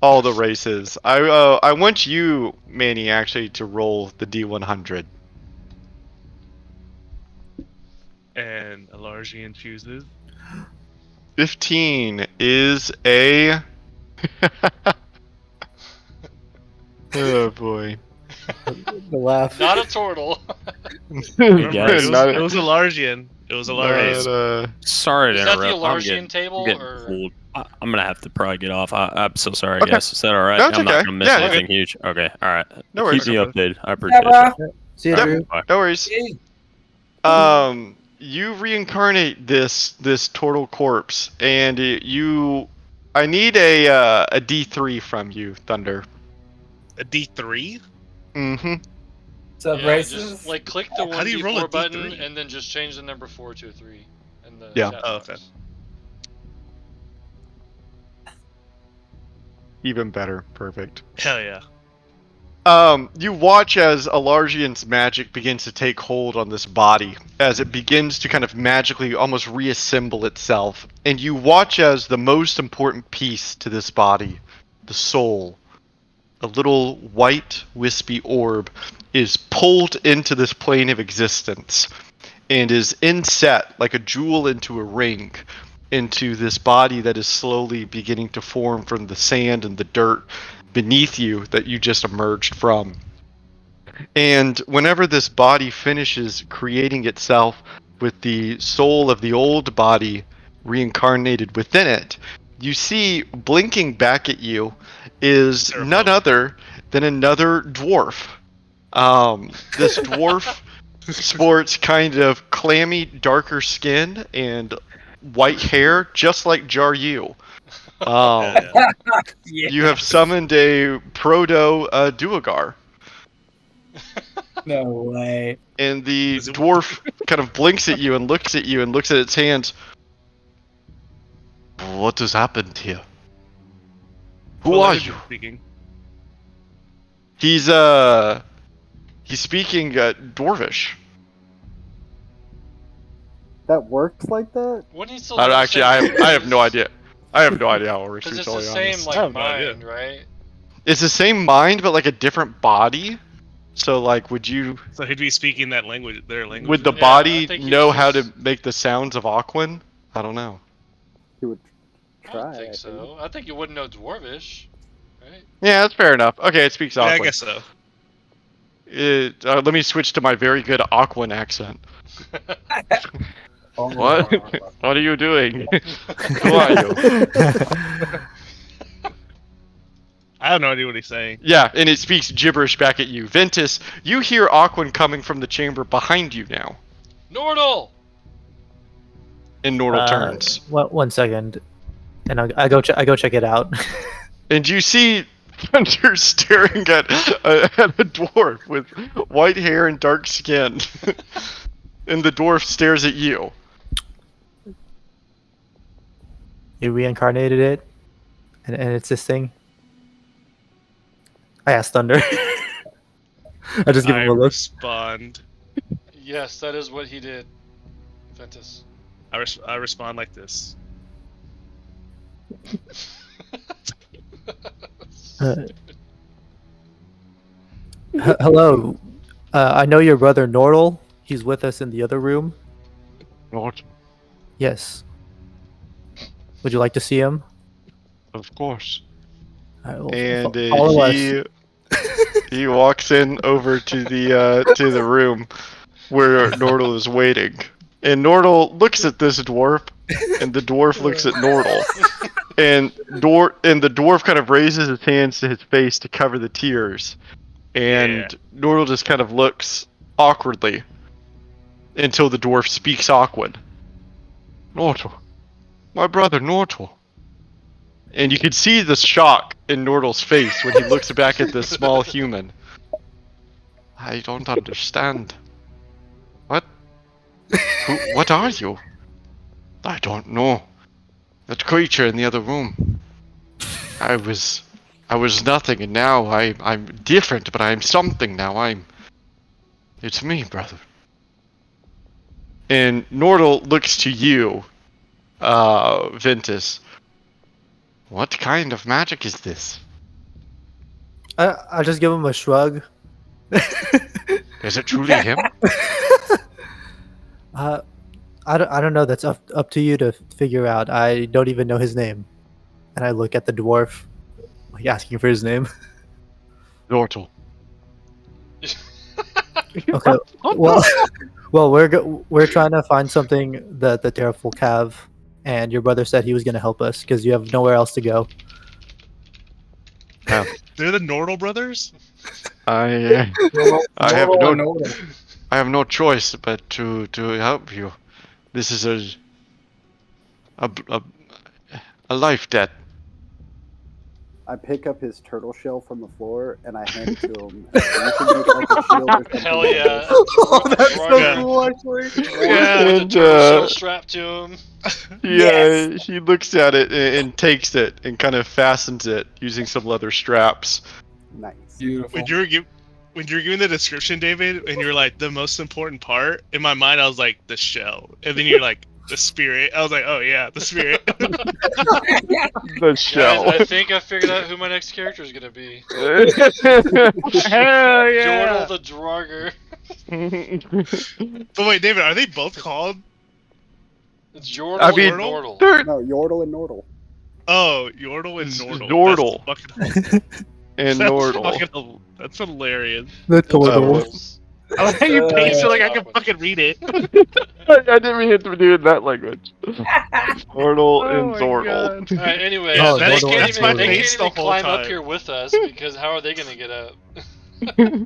all the races. I want you, Manny, actually to roll the D100. And Alargian chooses. 15 is a. Oh boy. The laugh. Not a turtle. Remember, guys. it was Alargian. It was Not Alargian. Sorry to Is that the interrupt. I'm Alargian getting, table, I'm getting or- cold. I'm gonna have to probably get off. I'm so sorry, Okay. guys. Is that all right? No, it's I'm not okay. gonna miss Yeah, anything huge. Okay, all right. No worries. Keep me updated. I appreciate Yeah, it. bro. See you, Yep. Drew. Bye. No worries. Hey. You reincarnate this turtle corpse, and I need a D3 from you, Thunder. A D3? Mm-hmm. What's up, Yeah, races? just like click the How do you roll a 1d4 button D3? and then just change the number 4 to a 3. In the Yeah. chat Oh, box. okay. Even better. Perfect. Hell yeah. You watch as Alargian's magic begins to take hold on this body, as it begins to kind of magically almost reassemble itself. And you watch as the most important piece to this body, the soul, a little white, wispy orb, is pulled into this plane of existence and is inset like a jewel into a ring into this body that is slowly beginning to form from the sand and the dirt beneath you that you just emerged from. And whenever this body finishes creating itself with the soul of the old body reincarnated within it, you see blinking back at you is none other than another dwarf. This dwarf sports kind of clammy, darker skin and white hair, just like Jaryu. Yeah. You have summoned a proto duergar. No way. And the Is it- dwarf kind of blinks at you and looks at you and looks at its hands. What has happened here? Who What are language you? is it speaking? He's speaking Dwarvish. That works like that? Wouldn't he still I know the actually, same I have no words? idea. I have no idea how it works. To Because be it's the totally same honest. I like have no idea. mind, right? It's the same mind, but like a different body. So like, would So he'd be speaking that language, their language. would the then? Yeah, I body think he's know how to just- make the sounds of Aquan? I don't know. He would I try. don't think so. I think you wouldn't know Dwarvish, right? Yeah, that's fair enough. Okay, it speaks Yeah, I Aquan. guess so. Let me switch to my very good Aquan accent. What? What are you doing? Who are you? I have no idea what he's saying. Yeah, and it speaks gibberish back at you. Ventus, you hear Aquan coming from the chamber behind you now. Nordal! And Nordal turns. One second, and I go check it out. And you see Thunder staring at a dwarf with white hair and dark skin. And the dwarf stares at you. You reincarnated it, and it's this thing. I asked Thunder. I just give him a look. Respond. Yes, that is what he did, Ventus. I respond like this. Hello. I know your brother Nordal. He's with us in the other room. Nord? Yes. Would you like to see him? Of course. Well, And follow he walks in over to the room where Nordal is waiting. And Nordal looks at this dwarf, and the dwarf looks at Nordal. And the dwarf kind of raises his hands to his face to cover the tears. And Nordal just kind of looks awkwardly until the dwarf speaks awkward. Nordal. My brother Nordal. And you can see the shock in Nordal's face when he looks back at this small human. I don't understand. What? What are you? I don't know. That creature in the other room. I was nothing, and now I'm different, but I'm something now. It's me, brother. And Nordal looks to you, Ventus. What kind of magic is this? I just give him a shrug. Is it truly him? I don't know. That's up to you to figure out. I don't even know his name. And I look at the dwarf, like asking for his name. Nortal. Okay. Well, we're trying to find something that the Terraful have, and your brother said he was going to help us because you have nowhere else to go. Oh. They're the Nordal brothers? I have no choice but to help you. This is a life debt. I pick up his turtle shell from the floor and I hand it to him. You can make like a shield or something. Hell yeah! Oh, that's so cool, actually. Yeah, with a turtle shell strapped to him. Yeah, he looks at it and takes it and kind of fastens it using some leather straps. Nice. Beautiful. When you were giving the description, David, and you were like, the most important part, in my mind, I was like, the shell. And then you're like, the spirit. I was like, oh yeah, the spirit. The shell. Guys, I think I figured out who my next character is gonna be. Hell Jordal the Draugr. But wait, David, are they both called? It's Jordal and Nordal. No, Yordle and Nordal. Oh, Yordle and Nordal. Nordal. And Nordal. That's hilarious. The Nordal. I like how you paste it like I can fucking read it. I didn't mean to do it in that language. Nordal and Zordal. Alright, anyway, Oh, they that's can't my even face the whole climb up time. here with us because how are they gonna get up?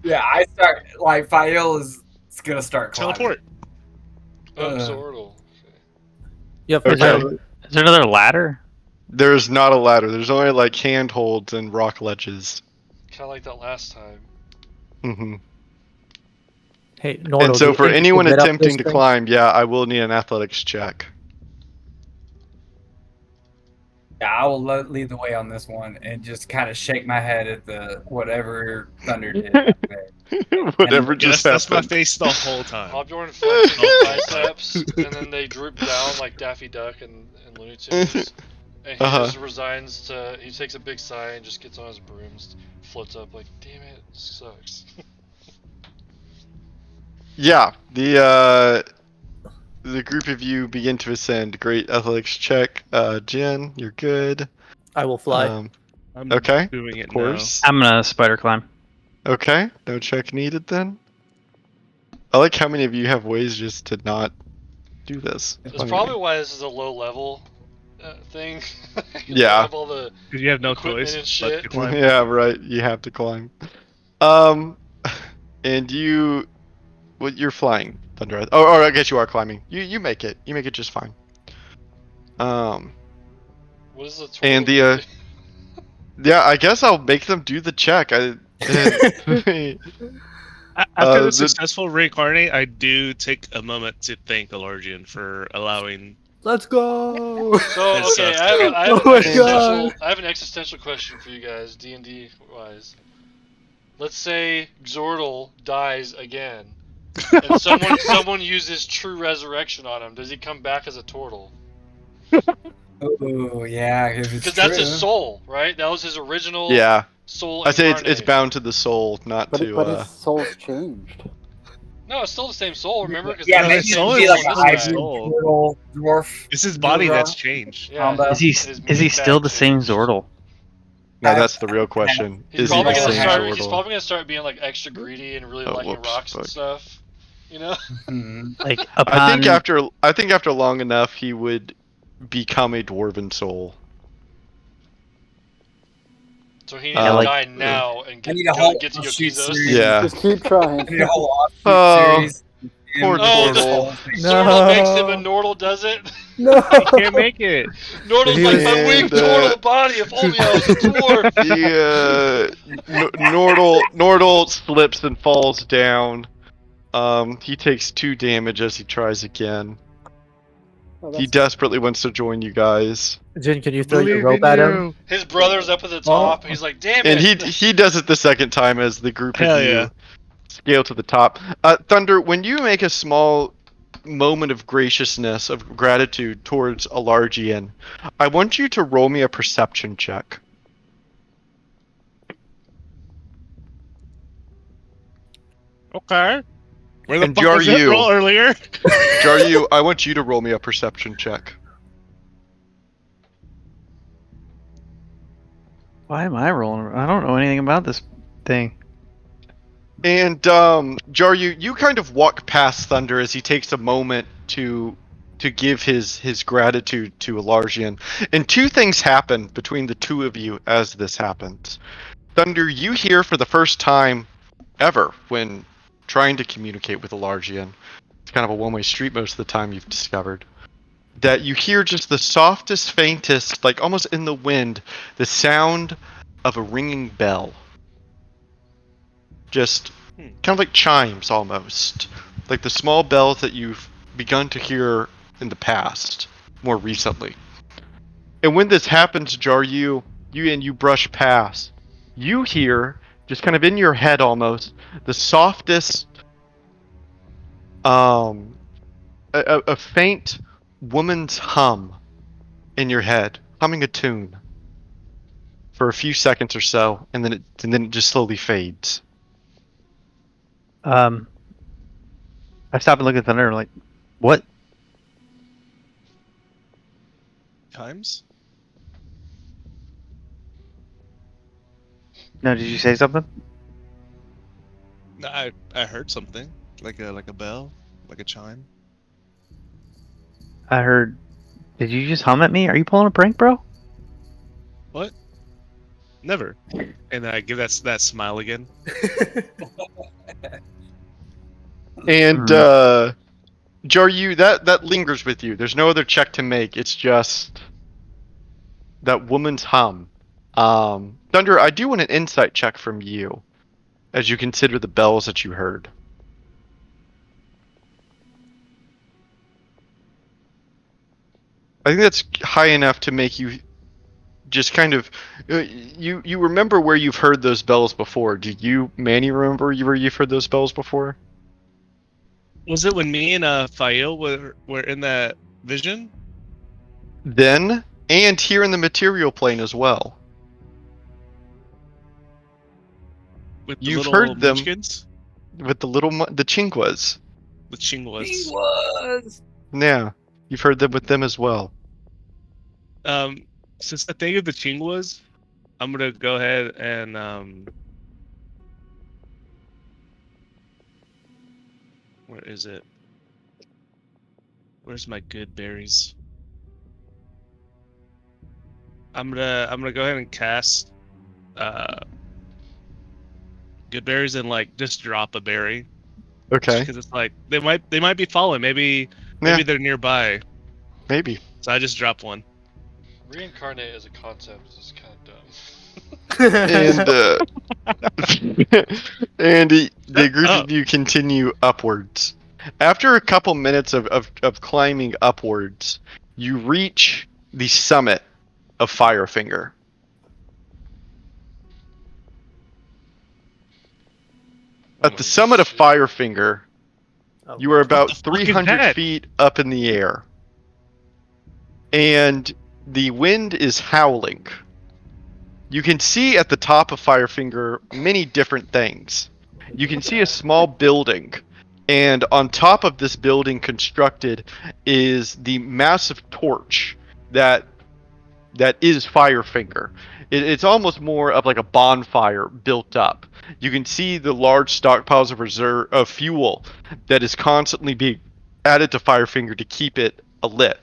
Yeah, I start like Fael is gonna start climbing. Teleport. Oh, Zordal. Yep. Is there another ladder? There's not a ladder. There's only like handholds and rock ledges. Kind of like that last time. Mm-hmm. Hey, Nordal, And do so you for think you anyone can get up attempting this to thing? climb, yeah, I will need an athletics check. Yeah, I will lead the way on this one and just kind of shake my head at the whatever Thunder did. Back there. Whatever And just That's my happened. face the whole time. Hobjorn flexes his biceps, and then they droop down like Daffy Duck and Looney Tunes. And he just resigns to. He takes a big sigh and just gets on his brooms, floats up like, damn it, this sucks. Yeah, the group of you begin to ascend. Great athletics check. Jen, you're good. I will fly. I'm Okay, doing it of course. I'm gonna spider climb. Okay, no check needed then. I like how many of you have ways just to not do this. That's probably why this is a low level thing. You Yeah. don't have all the Because you have no equipment choice and but shit. to climb. Yeah, right. You have to climb. And you, well, you're flying, Thunder. Oh, I guess you are climbing. You make it. You make it just fine. What is the turtle And the gonna do? yeah, I guess I'll make them do the check. After the the successful reincarnate, I do take a moment to thank Elargian for allowing. Let's go. So His okay, sus I have, to- I have Oh an my existential God. I have an existential question for you guys, D&D wise. Let's say Xordel dies again, and someone uses true resurrection on him. Does he come back as a turtle? Oh yeah, if it's Because true. that's his soul, right? That was his original yeah, soul I say incarnate. it's bound to the soul, not But to. but his soul's changed. No, it's still the same soul. Remember? Because Yeah, that's No, the maybe his same it'd soul be is like soul in a this still his guy. hybrid soul. turtle dwarf. It's his body Zordra that's changed. Yeah, combo. Is he his is he meat still bag the same changed. Zordel? No, that's the real question. He's Is he probably the gonna same start. Zordel? He's probably gonna start being like extra greedy and really Oh, liking whoops, rocks and fuck. stuff. You know? Like I think upon after long enough, he would become a dwarven soul. So he Yeah, needs to like- die now and I get need a whole get to offshoot Yokizos. series. Yeah. Just keep trying. I need a whole offshoot Oh, series. poor And Oh, this turtle. whole thing. Zordel makes him No. and Nordle does it. No. He can't make it. Nordle's He like was- my weak And, turtle body. If only I was a dwarf. Nordle slips and falls down. He takes 2 damage as he tries again. Oh, He that's desperately wants to join you guys. Jin, can you throw Believe your rope in at him? you. His brother's up at the top. He's like, damn And it. he does it the second time as the group Hell of you yeah. scale to the top. Thunder, when you make a small moment of graciousness, of gratitude towards Alargian, I want you to roll me a perception check. Okay. Where the And fuck Jar was that you. roll earlier? Jaryu, I want you to roll me a perception check. Why am I rolling? I don't know anything about this thing. And Jaryu, you kind of walk past Thunder as he takes a moment to give his gratitude to Alargian. And 2 things happen between the 2 of you as this happens. Thunder, you hear for the first time ever when trying to communicate with Alargian. It's kind of a one-way street most of the time, you've discovered. That you hear just the softest, faintest, like almost in the wind, the sound of a ringing bell. Just kind of like chimes almost. Like the small bells that you've begun to hear in the past, more recently. And when this happens, Jaryu, you brush past, you hear, just kind of in your head almost, the softest, a faint woman's hum in your head, humming a tune for a few seconds or so, and then it just slowly fades. I stop and look at Thunder and I'm like, what? Times? No, did you say something? No, I heard something. Like a bell? Like a chime? I heard. Did you just hum at me? Are you pulling a prank, bro? What? Never. And then I give that smile again. And Jaryu, that lingers with you. There's no other check to make. It's just that woman's hum. Thunder, I do want an insight check from you as you consider the bells that you heard. I think that's high enough to make you just kind of you remember where you've heard those bells before. Do you, Manny, remember where you've heard those bells before? Was it when me and Fail were in that vision? Then and here in the material plane as well. With the You've little heard them munchkins? with the Chingwas. The Chingwas. He was. Yeah, you've heard them with them as well. Since I think of the Chingwas, I'm gonna go ahead and where is it? Where's my good berries? I'm gonna go ahead and cast good berries and like just drop a berry. Okay. Because it's like they might be following. Maybe Yeah. they're nearby. Maybe. So I just drop one. Reincarnate as a concept is kind of dumb. And and the group up. of you continue upwards. After a couple minutes of climbing upwards, you reach the summit of Firefinger. At the summit of Firefinger, you are about fuck is 300 that? feet up in the air. And the wind is howling. You can see at the top of Firefinger many different things. You can see a small building, and on top of this building constructed is the massive torch that is Firefinger. It's almost more of like a bonfire built up. You can see the large stockpiles of reserve of fuel that is constantly being added to Firefinger to keep it lit.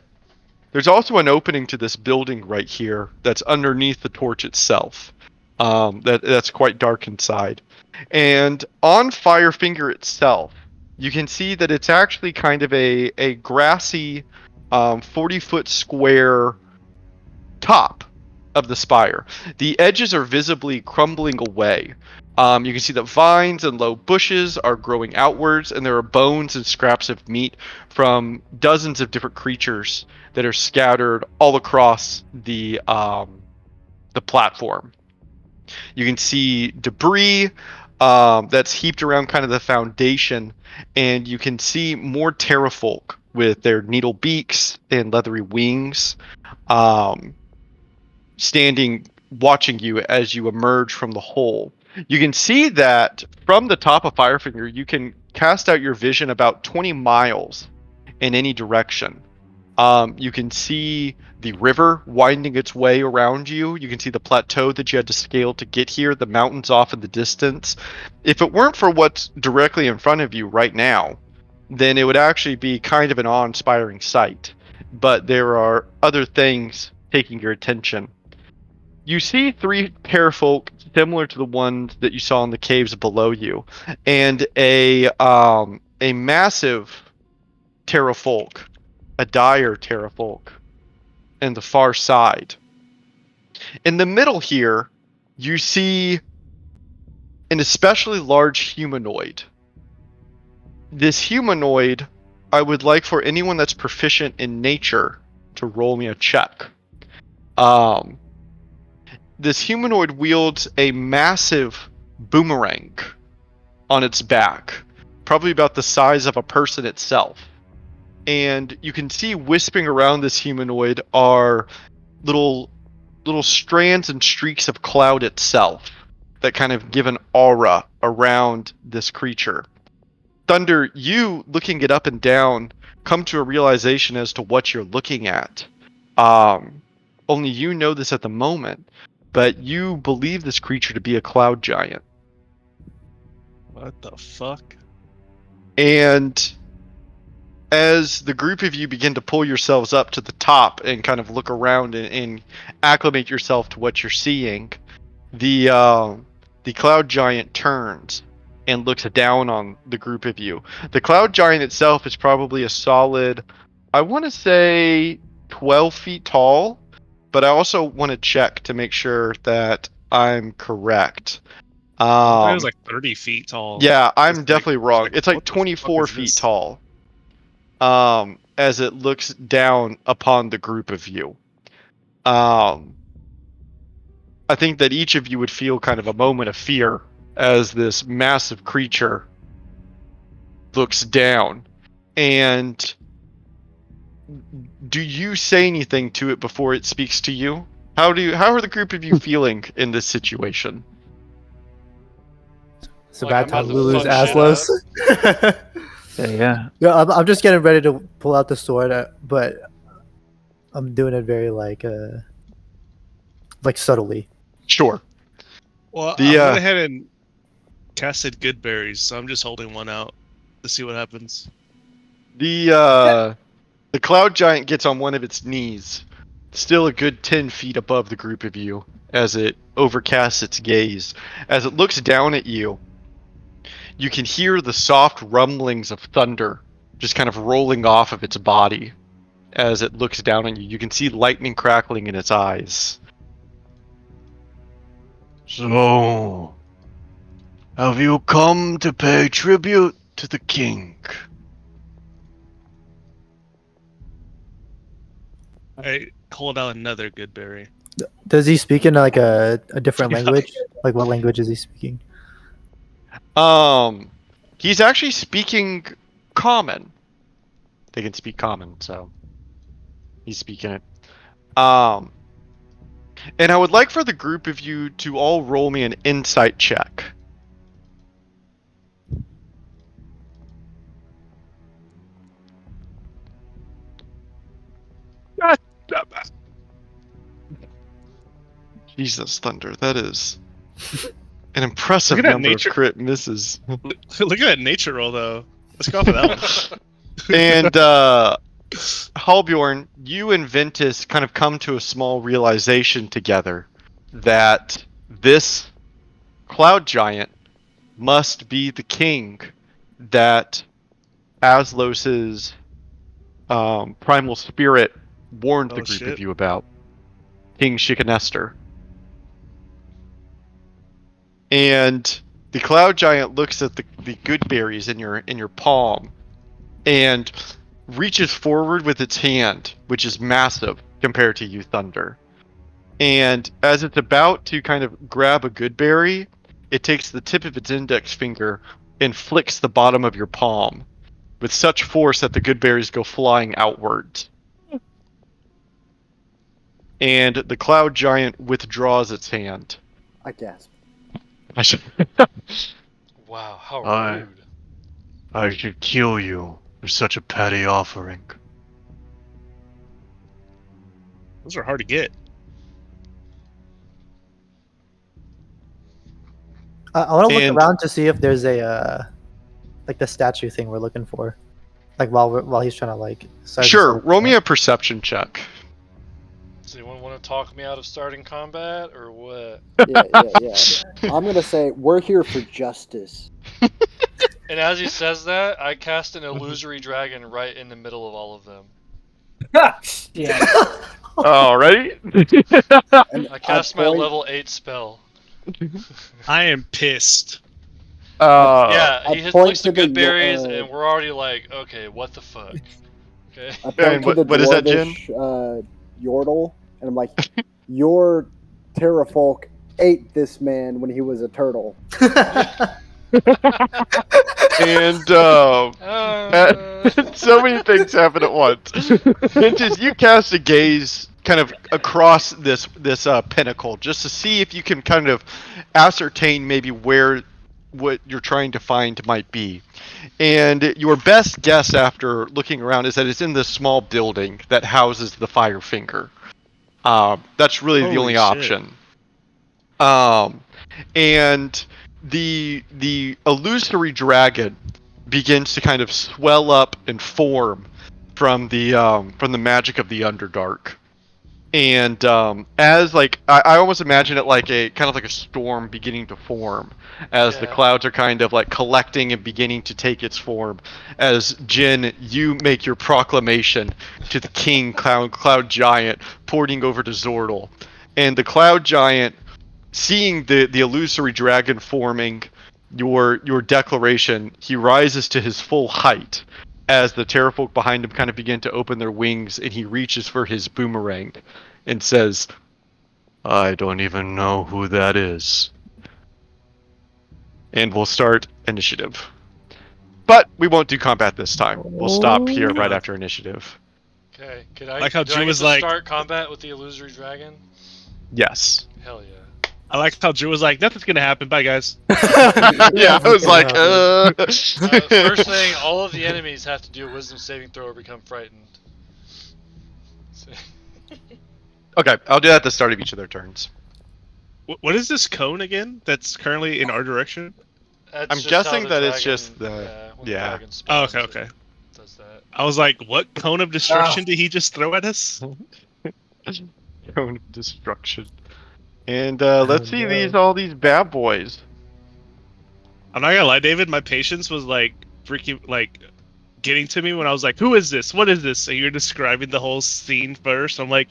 There's also an opening to this building right here that's underneath the torch itself. That's quite dark inside. And on Firefinger itself, you can see that it's actually kind of a grassy 40-foot square top of the spire. The edges are visibly crumbling away. You can see that vines and low bushes are growing outwards, and there are bones and scraps of meat from dozens of different creatures that are scattered all across the platform. You can see debris that's heaped around kind of the foundation, and you can see more terrafolk with their needle beaks and leathery wings. Standing watching you as you emerge from the hole. You can see that from the top of Firefinger, you can cast out your vision about 20 miles in any direction. You can see the river winding its way around you. You can see the plateau that you had to scale to get here, the mountains off in the distance. If it weren't for what's directly in front of you right now, then it would actually be kind of an awe-inspiring sight. But there are other things taking your attention. You see 3 terrafolk similar to the ones that you saw in the caves below you, and a massive terrafolk, a dire terrafolk, in the far side. In the middle here, you see an especially large humanoid. This humanoid, I would like for anyone that's proficient in nature to roll me a check. This humanoid wields a massive boomerang on its back, probably about the size of a person itself. And you can see wisping around this humanoid are little strands and streaks of cloud itself that kind of give an aura around this creature. Thunder, you looking it up and down, come to a realization as to what you're looking at. Only you know this at the moment, but you believe this creature to be a cloud giant. What the fuck? And as the group of you begin to pull yourselves up to the top and kind of look around and acclimate yourself to what you're seeing, the cloud giant turns and looks down on the group of you. The cloud giant itself is probably a solid, I want to say 12 feet tall, but I also want to check to make sure that I'm correct. I thought it was like 30 feet tall. Yeah, I'm It's definitely wrong. like, It's like what the fuck 24 is feet this? tall. As it looks down upon the group of you. I think that each of you would feel kind of a moment of fear as this massive creature looks down. And do you say anything to it before it speaks to you? How are the group of you feeling in this situation? It's a Like, bad I'm time about to Lulu's fuck shit assless. Yeah. Yeah, I'm just getting ready to pull out the sword, but I'm doing it very like subtly. Sure. Well, The, I went ahead and casted good berries, so I'm just holding one out to see what happens. The The cloud giant gets on one of its knees, still a good 10 feet above the group of you, as it overcasts its gaze. As it looks down at you, you can hear the soft rumblings of thunder just kind of rolling off of its body. As it looks down on you, you can see lightning crackling in its eyes. So, have you come to pay tribute to the king? I hold out another good berry. Does he speak in like a different language? Like what language is he speaking? He's actually speaking common. They can speak common, so he's speaking it. And I would like for the group of you to all roll me an insight check. Jesus, Thunder, that is an impressive number of crit misses. Look at that nature roll, though. Let's go off of that one. And Halbjorn, you and Ventus kind of come to a small realization together that this cloud giant must be the king that Aslos's primal spirit warned the group of you about. King Shikanester. And the cloud giant looks at the good berries in your palm and reaches forward with its hand, which is massive compared to you, Thunder. And as it's about to kind of grab a good berry, it takes the tip of its index finger and flicks the bottom of your palm with such force that the good berries go flying outwards. And the cloud giant withdraws its hand. I gasp. I should. Wow, how rude. I should kill you for such a petty offering. Those are hard to get. I want to look around to see if there's a like the statue thing we're looking for, like while he's trying to like. Sure, roll me a perception check. Does anyone want to talk me out of starting combat, or what? Yeah. I'm gonna say we're here for justice. And as he says that, I cast an illusory dragon right in the middle of all of them. Yeah. Alright. I cast my level 8 spell. I am pissed. Yeah, he looks the good berries, and we're already like, okay, what the fuck? Okay. I point to the what is that, Jin? Yordle, and I'm like, your Terrafolk ate this man when he was a turtle. And so many things happen at once. Ventus, you cast a gaze kind of across this pinnacle just to see if you can kind of ascertain maybe where what you're trying to find might be. And your best guess after looking around is that it's in this small building that houses the Fire Finger. That's really the only option. And the illusory dragon begins to kind of swell up and form from the magic of the Underdark. And as like I almost imagine it like a kind of like a storm beginning to form as the clouds are kind of like collecting and beginning to take its form. As Jin, you make your proclamation to the king cloud giant, porting over to Zordal, and the cloud giant, seeing the illusory dragon forming your declaration, he rises to his full height as the Terrafolk behind him kind of begin to open their wings, and he reaches for his boomerang and says, I don't even know who that is. And we'll start initiative. But we won't do combat this time. We'll stop here right after initiative. Okay, could I, like how Drew was like, start combat with the illusory dragon? Yes. Hell yeah. I like how Drew was like, nothing's gonna happen. Bye, guys. Yeah, I was like, First thing, all of the enemies have to do a wisdom saving throw or become frightened. Okay, I'll do that at the start of each of their turns. What is this cone again that's currently in our direction? That's I'm guessing that it's just the... Oh, okay. does that. I was like, what cone of destruction did he just throw at us? Cone of destruction. And let's see all these bad boys. I'm not gonna lie, David. My patience was like freaking like getting to me when I was like, "Who is this? What is this?" And you're describing the whole scene first. I'm like,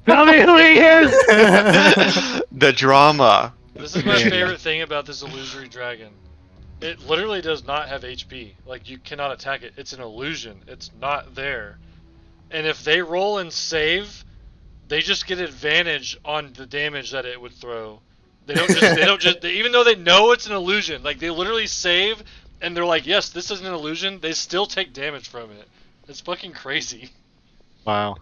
"Tell me who he is!" The drama. This is my Man. favorite thing about this illusory dragon. It literally does not have HP. Like, you cannot attack it. It's an illusion. It's not there. And if they roll and save, they just get advantage on the damage that it would throw. They don't just even though they know it's an illusion, like they literally save and they're like, yes, this is an illusion, they still take damage from it. It's fucking crazy. Wow.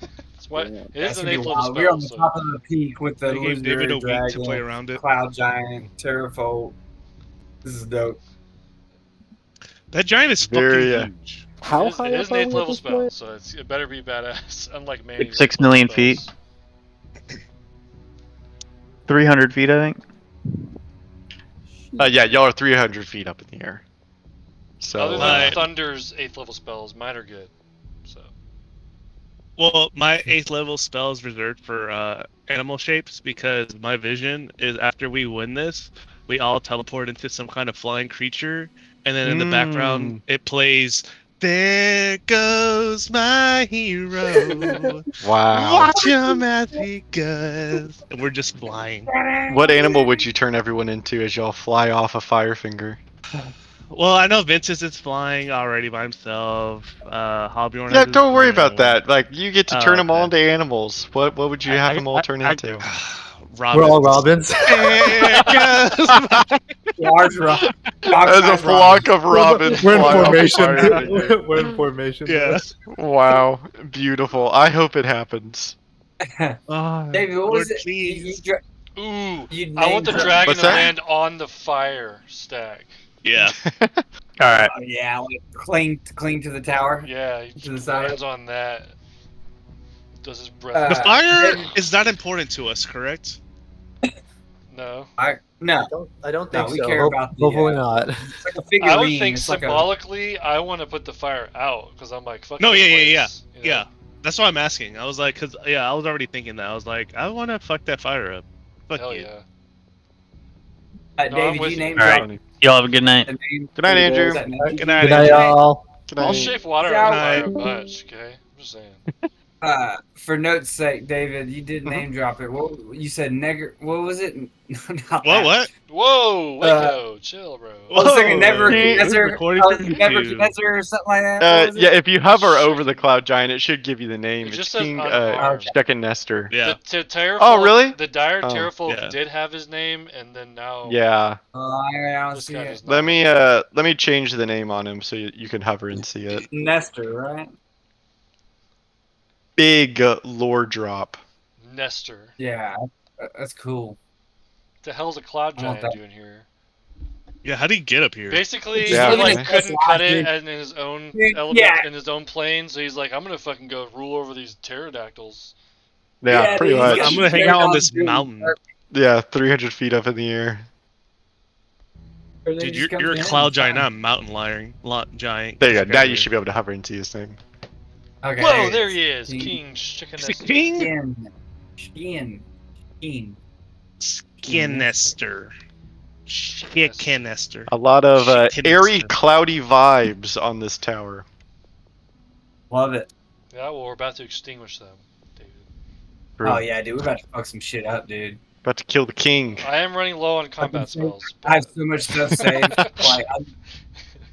That's why it That's is an gonna be 8th level wild. spell. We're on the So. top of the peak with the They gave David a illusionary week to play dragon, around it. cloud giant, terrafold. This is dope. That giant is Very, fucking huge. How it high is up an are 8th we at level this spell, point? so it better be badass. Unlike Manny's 6 8th level million spells. feet. 300 feet, I think. Yeah, y'all are 300 feet up in the air. So. Other than My- Thunder's 8th level spells, mine are good. So. Well, my 8th level spell is reserved for animal shapes because my vision is after we win this, we all teleport into some kind of flying creature, and then in the background it plays "There Goes My Hero." Wow. Watch him as he goes, and we're just flying. What animal would you turn everyone into as y'all fly off a Firefinger? Well, I know Vince's is flying already by himself. Hobbyorn Yeah, has his don't worry about drone. that. Like, you get to Oh, turn them all okay. into animals. What would you have them all turn into? Robins. We're all Robins. There goes my- Large rock. As a flock of robins We're in fly off a formation. Firefinger. We're in formation. Yeah. Wow, beautiful. I hope it happens. Oh, David, what was Lord, it? please. Ooh, You I want the named- dragon What's to that? land on the fire stack. Yeah. All right. Oh, yeah, like cling to the tower. Yeah, he To the just side. lands on that. Does his breath? The Uh, fire David- is not important to us, correct? No. No, I don't No, think we so. care about the, Hopefully not. it's like a figurine. I would think it's like a, symbolically, I want to put the fire out because I'm like, fuck. No, this yeah, place, yeah. you know? Yeah. That's why I'm asking. I was like, cause I was already thinking that. I was like, I want to fuck that fire up. Fuck Hell you. yeah. No, I'm David, with you you. name All right. drop y'all have a good night. the name. Good night, Andrew. Is that name? Good night, Good night, Andrew. y'all. Good I'll night. shave water Good on night. fire a bunch, okay? I'm just saying. For note's sake, David, you did name drop it. What you said? What was it? Not that. What? Whoa, Waco, chill, bro. I was thinking Whoa. Nebuchadnezzar, Recording for YouTube. Nebuchadnezzar or something like that. What was it? Yeah, if you hover over the cloud giant, it should give you the name. It It's just says King unharmed. Stekken Nestor. Yeah. The Terrafolk, Oh, really? The dire Oh. Terrafolk Yeah. did have his name, and then now Yeah. I don't this see guy it. does not. Let me change the name on him so you can hover and see it. Nestor, right? Big lore drop. Nestor. Yeah, that's cool. What the hell's a cloud I want giant that. doing here? Yeah. How would he get up here? Basically, Yeah, he like man. couldn't cut it in his own element, Yeah. in his own plane, so he's like, I'm gonna fucking go rule over these pterodactyls. Yeah, pretty dude, much. I'm gonna hang out on this mountain. Yeah, 300 feet up in the air. Dude, you're a cloud giant, not a mountain giant. There you go. Now you should be able to hover and see his name. Okay, Whoa, there he is, King. King Chicken Is it King? Skin. Skinester. Skinester. A lot of Chicken airy, Nestor. cloudy vibes on this tower. Love it. Yeah, well, we're about to extinguish them, David. Oh yeah, dude, we're about to fuck some shit up, dude. About to kill the king. I am running low on combat spells. I have so much stuff saved. Like,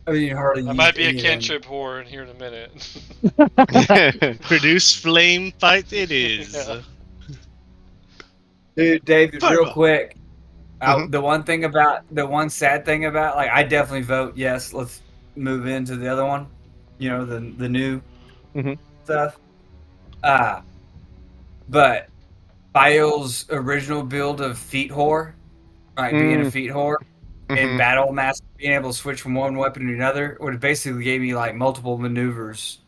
I mean, hardly. I use might be a any of them. cantrip whore in here in a minute. Produce flame fight it is. Yeah. Dude, David, real Fireball. quick. Mhm. The one sad thing about, like, I definitely vote yes. Let's move into the other one. You know, the new Mhm. stuff. But Bio's original build of feet whore, right? Being a feet whore in Mhm. battle master, being able to switch from one weapon to another, would have basically gave me like multiple maneuvers.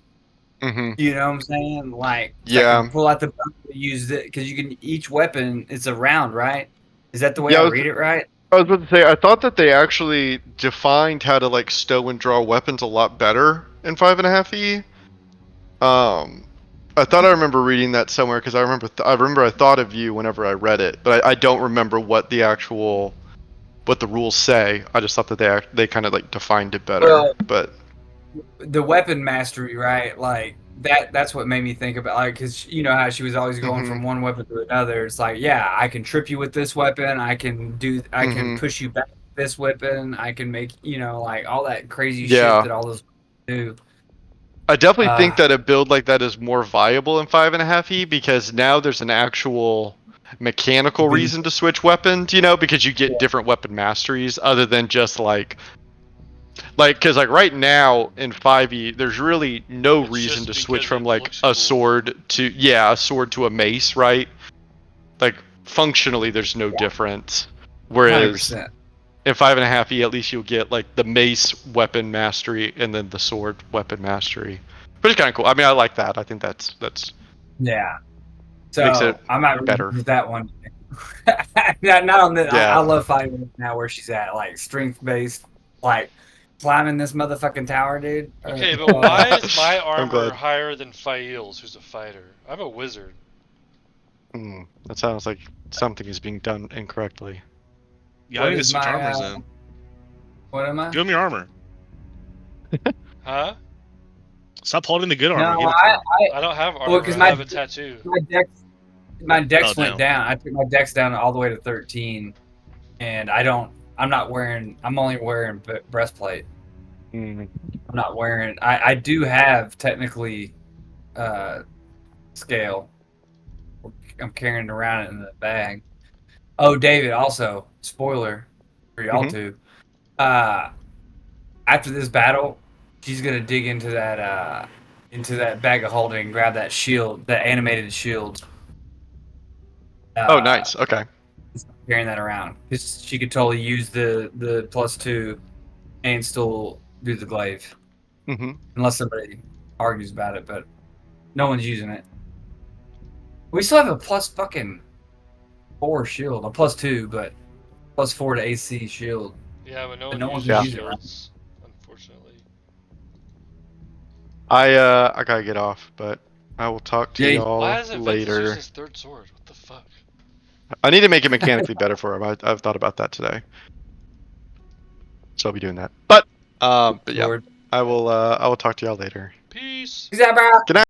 Mhm. You know what I'm saying? Like, so I Yeah. can pull out the bow and use it because you can each weapon. It's a round, right? Is that the way Yeah, I I was- read it? Right? I was about to say, I thought that they actually defined how to like stow and draw weapons a lot better in 5.5e. I thought I remember reading that somewhere because I remember I thought of you whenever I read it, but I don't remember what the rules say. I just thought that they kind of like defined it better. Well, but the weapon mastery, right? Like that's what made me think about, like, because you know how she was always going from one weapon to another. It's like, yeah, I can trip you with this weapon. I can push you back with this weapon. I can make, like all that crazy shit that all those do. I definitely think that a build like that is more viable in 5.5e because now there's an actual mechanical reason to switch weapons, because you get different weapon masteries other than just because right now in 5e there's really no reason to switch from like a sword to a mace, right? Like functionally there's no difference. Whereas 100%. in 5.5e at least you'll get like the mace weapon mastery and then the sword weapon mastery. Which is kind of cool. I mean, I like that. I think that's yeah. So makes it I might better. revisit that one. not on this. Yeah. I love fighting now where she's at, like strength based, like climbing this motherfucking tower, dude. Okay, but why is my armor higher than Fail's, who's a fighter? I'm a wizard. That sounds like something is being done incorrectly. Yeah, I need to switch armors then. What am I? Give me your armor. Huh? Stop holding the good armor. No, I don't have armor. Well, because I have a tattoo. My dex went down. I took my dex down all the way to 13, and I'm not wearing. I'm only wearing breastplate. I'm not wearing. I do have technically scale. I'm carrying around it in the bag. Oh, David, also spoiler for y'all too. After this battle, she's gonna dig into that bag of holding and grab that shield, that animated shield. Oh, nice. Okay. Carrying that around, because she could totally use the +2 and still do the glaive. Unless somebody argues about it, but no one's using it. We still have a +4 shield, a +2, but +4 to AC shield. Yeah, but no one's uses using it. shields, unfortunately. I gotta get off, but I will talk to y'all Why hasn't Ventus later. used his third sword? What the fuck? I need to make it mechanically better for him. I've thought about that today, so I'll be doing that. But yeah, I will talk to y'all later. Peace. Peace out, bro. Good night.